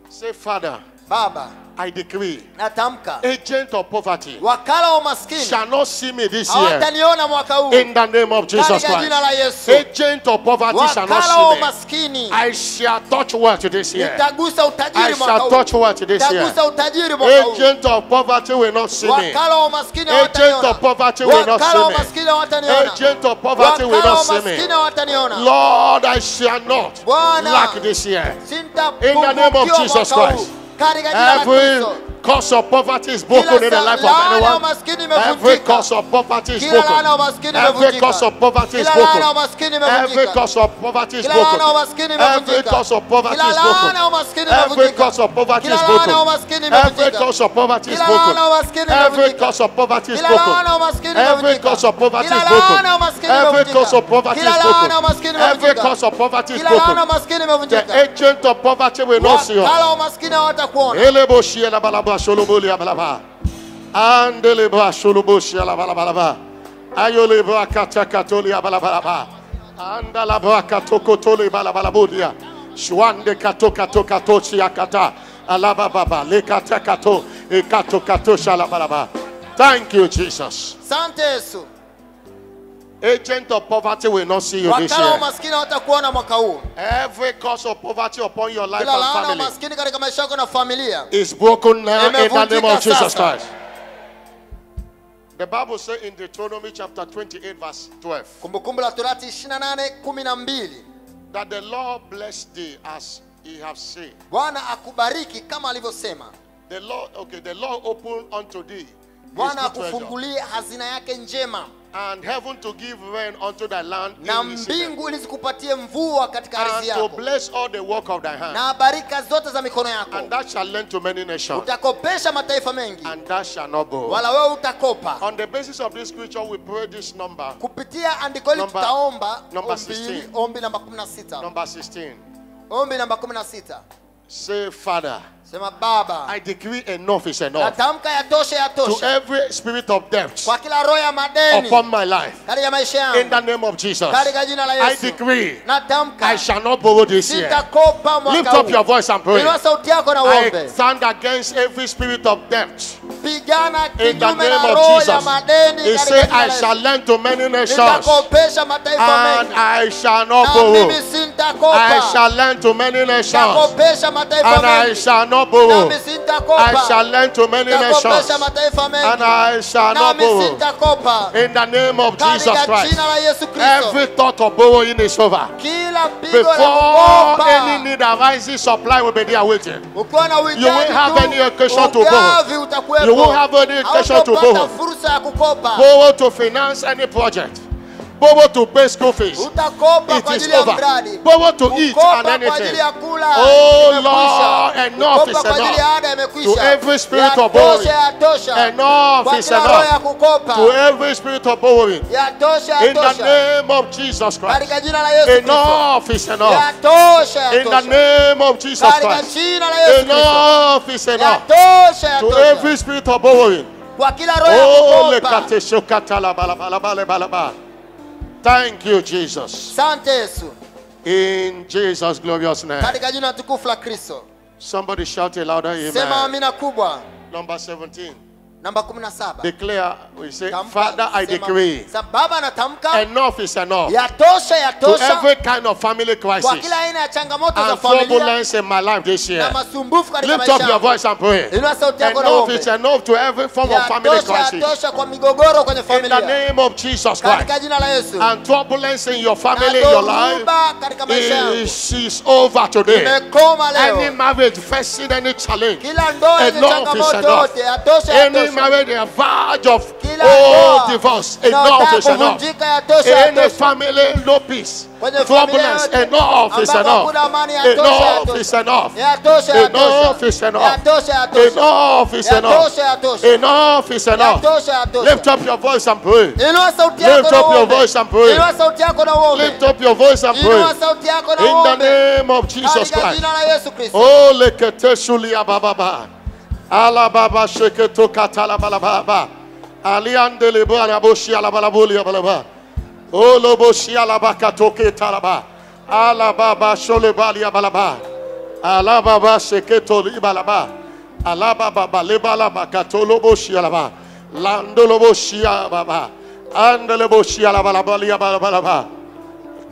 Say, Father, Baba, I decree, natamka, agent of poverty wakala wa maskini shall not see me this year. Mwaka huu. In the name of Jesus Christ. Agent of poverty shall not see me. I shall touch wealth this year. I shall touch wealth this year. Agent of poverty will not see me. Agent of poverty will not see me. Agent of poverty will not see me. Lord, I shall not lack this year. In the name of Jesus Christ. Every cause of poverty is broken in the life of anyone. Every cause of poverty is broken. Every cause of poverty is broken. Every cause of poverty is broken. Every cause of poverty is broken. Every cause of poverty is broken. Every cause of poverty is broken. Every cause of poverty is broken. Every cause of poverty is broken. Every cause of poverty is broken. Every cause of poverty is broken. The agent of poverty will not see us. Sholobolia balaba andele ba sholoboshia la balaba ayole ba katakatolia balaba andala ba katokotole balabalabodia shwande katokatochi akata alaba baba le katakato e katokato shala balaba. Thank you, Jesus. Sante Yesu. Agent of poverty will not see you this year. Every cause of poverty upon your life and family is broken now in the name of Jesus Christ. The Bible says in Deuteronomy chapter 28 verse 12 that the Lord bless thee as he have said. The Lord open unto thee and heaven to give rain unto thy land and to bless all the work of thy hand. And thou shalt lend to many nations, and thou shalt not borrow. On the basis of this scripture, we pray this number. Number 16. Number 16. Say, Father, I decree enough is enough to every spirit of debt upon my life. In the name of Jesus, I decree I shall not borrow this year. Lift up your voice and pray. I stand against every spirit of debt. In the name of Jesus, He said, I shall lend to many nations, and I shall not borrow. I shall lend to many nations, and I shall not borrow. I shall lend to many nations, and I shall not borrow. In the name of Jesus Christ, every thought of borrowing is over. Before any need arises, supply will be there waiting. You won't have any occasion to borrow. You won't have any occasion to borrow. Borrow to finance any project. Borrow to pay school fees. It is over. Borrow to eat and anything. Oh Lord, enough is enough. To every spirit of borrowing, enough is enough. To every spirit of borrowing, in the name of Jesus Christ, enough is enough. In the name of Jesus Christ, enough is enough. To every spirit of borrowing. Oh, thank you, Jesus. In Jesus' glorious name. Somebody shout a louder amen. Number 17. Declare, we say, Father, I decree enough is enough to every kind of family crisis and turbulence in my life this year. Lift up your voice and pray. Enough is enough to every form of family crisis in the name of Jesus Christ. And turbulence in your family, in your life is over today. Any marriage facing any challenge, enough is enough. Any married on the verge of divorce, enough is enough. Any family, no peace. Turbulence, enough is enough. Enough is enough. Enough is enough. Enough is enough. Enough is enough. Lift up your voice and pray. Lift up your voice and pray. Lift up your voice and pray. In the name of Jesus Christ. Oh, lekete shulia baba. Ala baba sheketo katala balaba. Aliande lebo alaboshi alabalabuli balaba. Oh, loboshi alabakatoke talaba. Ala baba sholebali balaba. Ala baba sheketo libalaba. Ala baba lebala bakato loboshi alaba. Lando loboshi baba. Andaleboshi alabalabali balaba.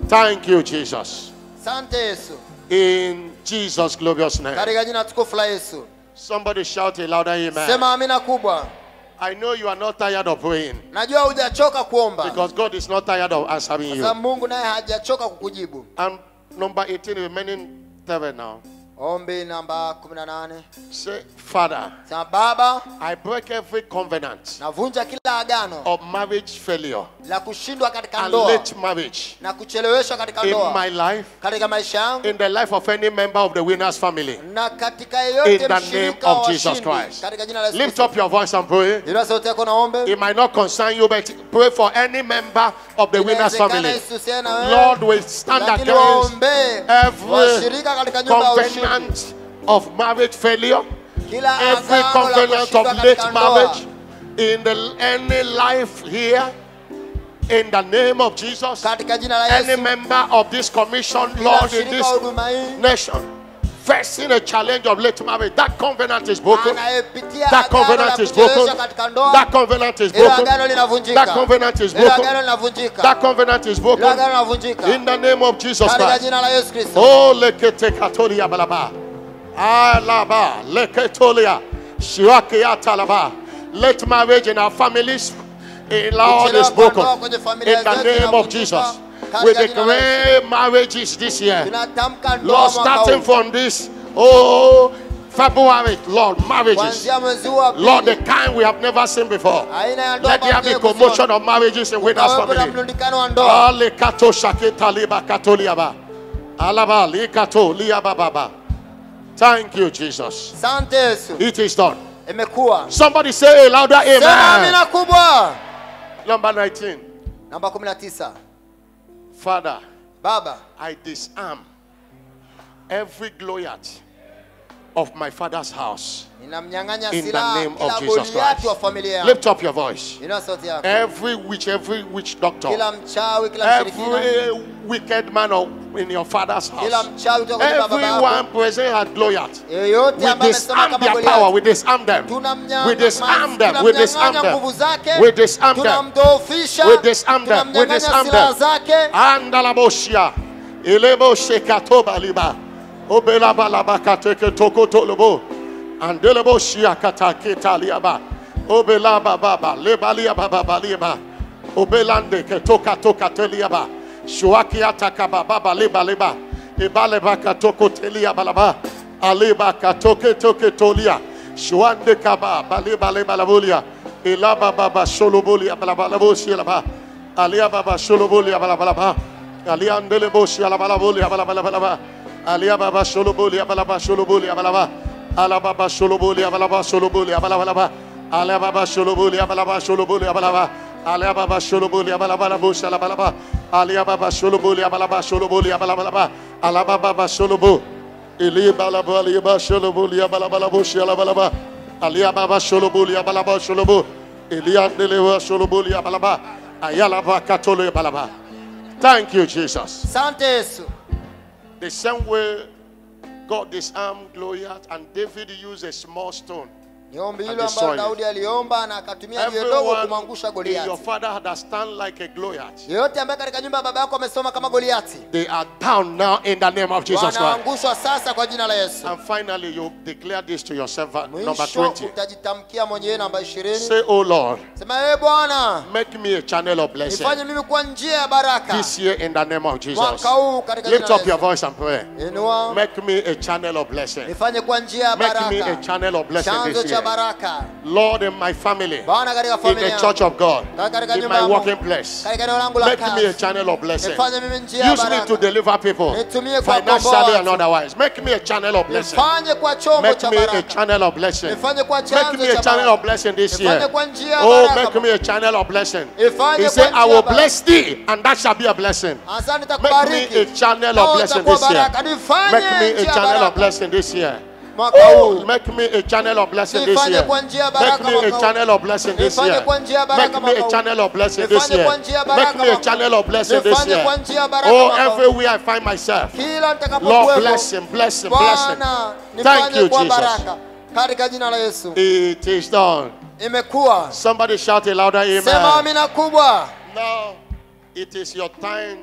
Thank you, Jesus. In Jesus' glorious name. Somebody shout a louder amen. I know you are not tired of praying. Because God is not tired of answering you. And number 18, remaining 7 now. Say, Father, I break every covenant of marriage failure and late marriage in my life, in the life of any member of the winner's family, in the name of Jesus Christ. Lift up your voice and pray. It might not concern you, but pray for any member of the winner's family. Lord, we stand against every covenant of marriage failure, every covenant of late marriage in any life here, in the name of Jesus. Any member of this commission, Lord, in this nation facing a challenge of late marriage, that covenant is broken. That covenant is broken. That covenant is broken. That covenant is broken. That covenant is broken. In the name of Jesus Christ. Oh, lekete katolia balaba. Alaba leketolia shiwakia talaba. Late marriage in our families, Lord, is broken. In the name of Jesus. We declare marriages this year. Lord, starting from this, February, Lord, marriages. Lord, the kind we have never seen before. Let there be commotion of marriages in Winners family. Thank you, Jesus. It is done. Somebody say a louder amen. Number 19. Father, Baba, I disarm every Goliath of my father's house in the name of Jesus Christ. Lift up your voice. Every witch doctor, every wicked man in your father's house, everyone present at Goliath, we disarm their power, we disarm them, we disarm them, we disarm them, we disarm them, we disarm them, we disarm them. Andalaboshia, Elebo Shekatoba Liba, Obela Balabaka Teke Toko Tolobo, Andelebo Shia Kataketa Liaba, Obela Baba, Lebalia Baba Liba, Obelande Ketoka Toka Teliaba, Shuakia Takaba Baba Liba Liba, Ebaleba Katoko Telia Balaba, Aleba Katoke Toke Tolia, Shuande Kaba, Baliba Liba Labulia, Elaba Baba Sholobulia Balabalabosha Laba, Alia Baba Sholobulia Balabalaba, Aliandele Boshia Labalabulia Balabalaba, Alia Baba Sholobulia Balaba Sholobulia Balaba, Alababa Sholobulia Balaba Sholobulia Balabalaba, Alababa Sholobulia Balaba Sholobulia Balaba, Alababa Sholobulia Balaba Busha Labalaba, Alia Baba Sholobulia Balaba Sholobulia Balabalaba, Alababa Sholobu, Eli Balaba Liba Sholobulia Balabalabushia Labalaba, Alia Baba Sholobulia Balaba Sholobu, Eliandele Sholobulia Balaba, Ayalaba Katole Balaba. Thank you, Jesus. The same way God disarmed Goliath and David used a small stone. Everyone in your father had stand like a Goliath. They are down now in the name of Jesus Christ. And finally, you declare this to yourself. Number 20. Say, oh Lord, make me a channel of blessing this year in the name of Jesus. Lift up your voice and pray. Make me a channel of blessing. Make me a channel of blessing this year. Lord, in my family, in the church of God, in my working place, make me a channel of blessing. Use me to deliver people financially and otherwise. Make me a channel of blessing. Make me a channel of blessing. Make me a channel of blessing this year. Oh, make me a channel of blessing. He said, I will bless thee, and that shall be a blessing. Make me a channel of blessing this year. Make me a channel of blessing this year. Oh, make me a channel of blessing this year. Make me a channel of blessing this year. Make me a channel of blessing this year. Make me a channel of blessing this year. Oh, everywhere I find myself, Lord, bless him, bless him, bless him. Thank you, Jesus. It is done. Somebody shout a louder amen. Now, it is your time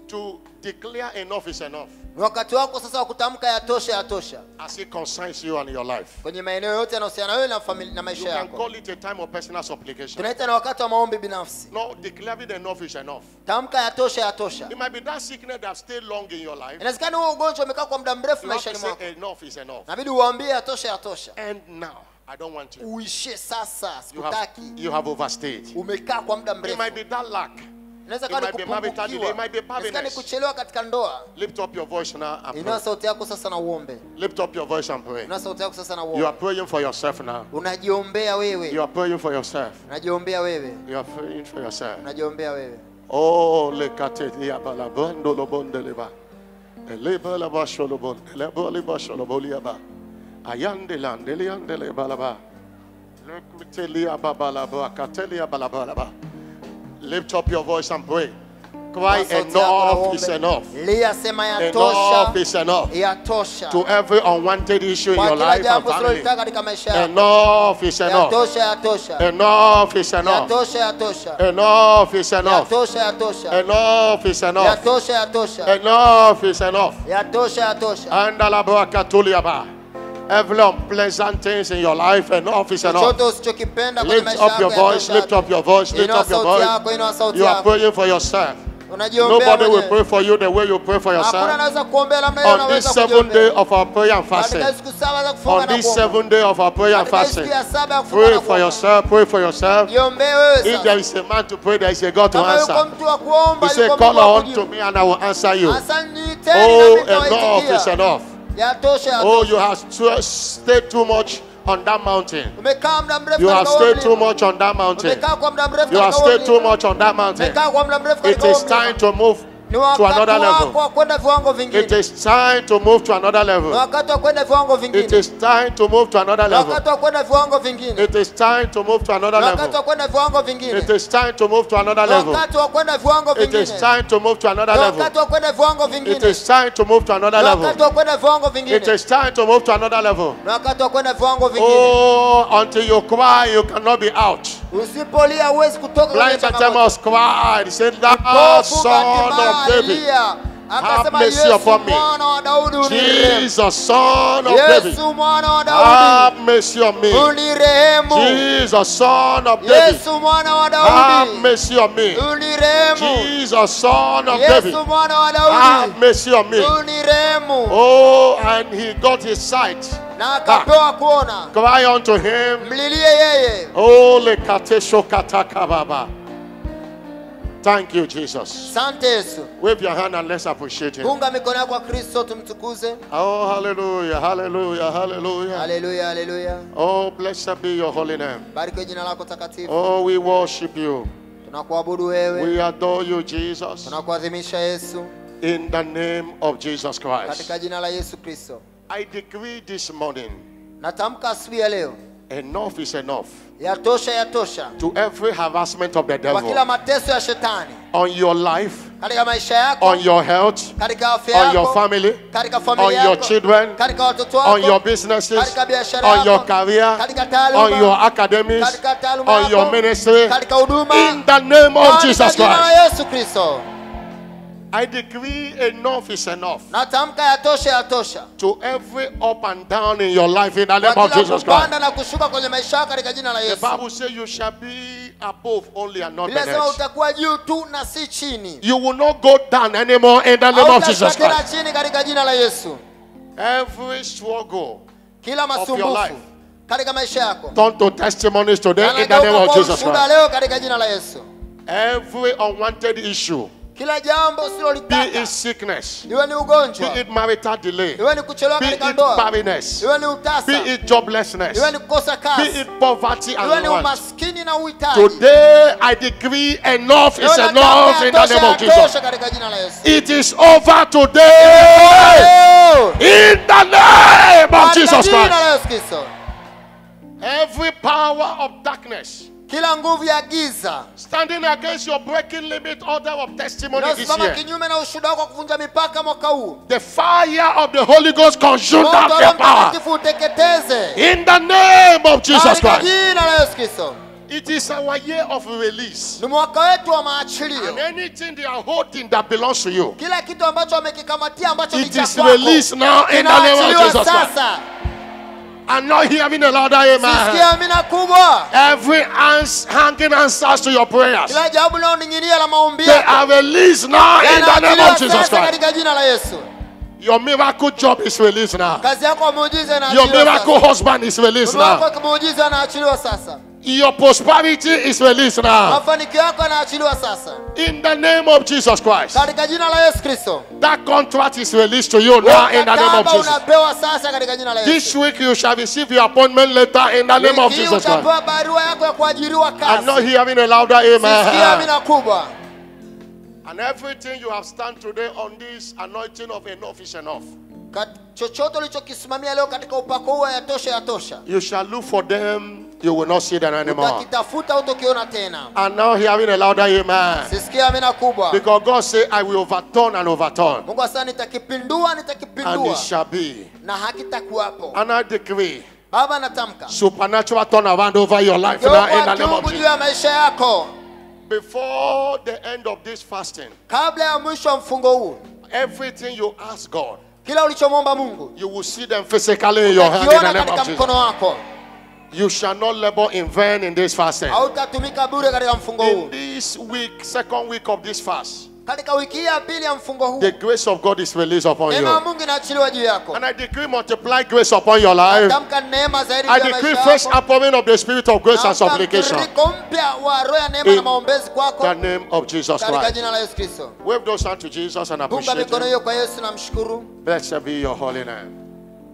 to declare enough is enough. Wakati wako sasa kutamka yatosha yatosha. As it concerns you and your life. Kwenye maeneo yote yanayohusiana wewe na familia na maisha yako. You can call it a time of personal supplication. Tunaita na wakati wa maombi binafsi. No, declaring enough is enough. Tamka yatosha yatosha. It might be that sickness that stayed long in your life. Inawezekana huo ugonjwa umekaa kwa muda mrefu maishani mwako. Enough is enough. Inabidi uambie yatosha yatosha. And now I don't want you. Uishe sasa, sikutaki. You have overstayed. Umekaa kwa muda mrefu. It might be that lack. Inaweza kuwa kupungukiwa. It might be barrenness. Kuchelewa katika ndoa. Lift up your voice now and pray. Inua sauti yako sasa na uombe. Lift up your voice and pray. Inua sauti yako sasa na uombe. You are praying for yourself now. Unajiombea wewe. You are praying for yourself. Unajiombea wewe. You are praying for yourself. Unajiombea wewe. Oh, le kateti ya balabando lobondeleba. Eleba la basholobon. Eleba la basholoboliaba. Ayande landeli andele balaba. Lekuteli ababalaba kateli abalaba. Lift up your voice and pray. Cry, enough is enough. Enough is enough. To every unwanted issue in your life and family. Enough is enough. Enough is enough. Enough is enough. Enough is enough. Enough is enough. And alabrakatuliaba. Every unpleasant things in your life, enough is enough. Lift up your voice, lift up your voice, lift up your voice. You are praying for yourself. Nobody will pray for you the way you pray for yourself. On this 7th day of our prayer and fasting, on this 7th day of our prayer and fasting, pray for yourself, pray for yourself. If there is a man to pray, there is a God to answer. He said, call on to me and I will answer you. Oh, enough is enough. Oh, you have stayed too much on that mountain. You have stayed too much on that mountain. You have stayed too much on that mountain. It is time to move to another level. It is time to move to another level. It is time to move to another level. It is time to move to another level. It is time to move to another level. It is time to move to another level. It is time to move to another level. It is time to move to another level. Oh, until you cry, you cannot be out. Blind Bartimaeus cried. He said, "Thou Son of David, have mercy upon me." Jesus, Son of David, have mercy on me. Jesus, Son of David, have mercy on me. Jesus, Son of David, have mercy on me. Oh, and he got his sight. Cry unto him. Oh, le katesho katakababa. Thank you, Jesus. Wave your hand and let's appreciate him. Oh, hallelujah, hallelujah, hallelujah. Hallelujah, hallelujah. Oh, blessed be your holy name. Oh, we worship you. We adore you, Jesus. In the name of Jesus Christ. I decree this morning, enough is enough to every harassment of the devil on your life, on your health, on your family, on your children, on your businesses, on your career, on your academics, on your ministry, in the name of Jesus Christ. I decree enough is enough to every up and down in your life in the name of Jesus Christ. The Bible says you shall be above only and not beneath. You will not go down anymore in the name of Jesus Christ. Every struggle of your life, Turn to testimonies today in the name of Jesus Christ. Every unwanted issue, be it sickness, be it marital delay, be it barrenness, be it joblessness, be it poverty and want. Today I decree enough is enough in the name of Jesus. It is over today in the name of Jesus Christ. Every power of darkness standing against your breaking limit order of testimony this year, the fire of the Holy Ghost consume that power in the name of Jesus Christ. It is our year of release. And anything they are holding that belongs to you, it is released now in the name of Jesus Christ. I'm not hearing a louder amen. Every hanging answers to your prayers, they are released now in the name of Jesus Christ. Your miracle job is released now. Your miracle husband is released now. Your prosperity is released now. In the name of Jesus Christ. That contract is released to you now in the name of Jesus. This week you shall receive your appointment letter in the name of Jesus Christ. I'm not hearing a louder amen. And everything you have stand today on this anointing of enough is enough. You shall look for them, you will not see them anymore. And now hearing a louder amen. Because God said, I will overturn and overturn. And it shall be. And I decree supernatural turnaround over your life now in the name of Jesus. Before the end of this fasting, everything you ask God, you will see them physically in your hand in the name of Jesus. You shall not labor in vain in this fasting. In this week, second week of this fast, the grace of God is released upon you. And I decree multiply grace upon your life. I decree fresh outpouring of the spirit of grace and supplication. In the name of Jesus Christ. Wave those hands to Jesus and appreciate Him. Blessed be your holy name.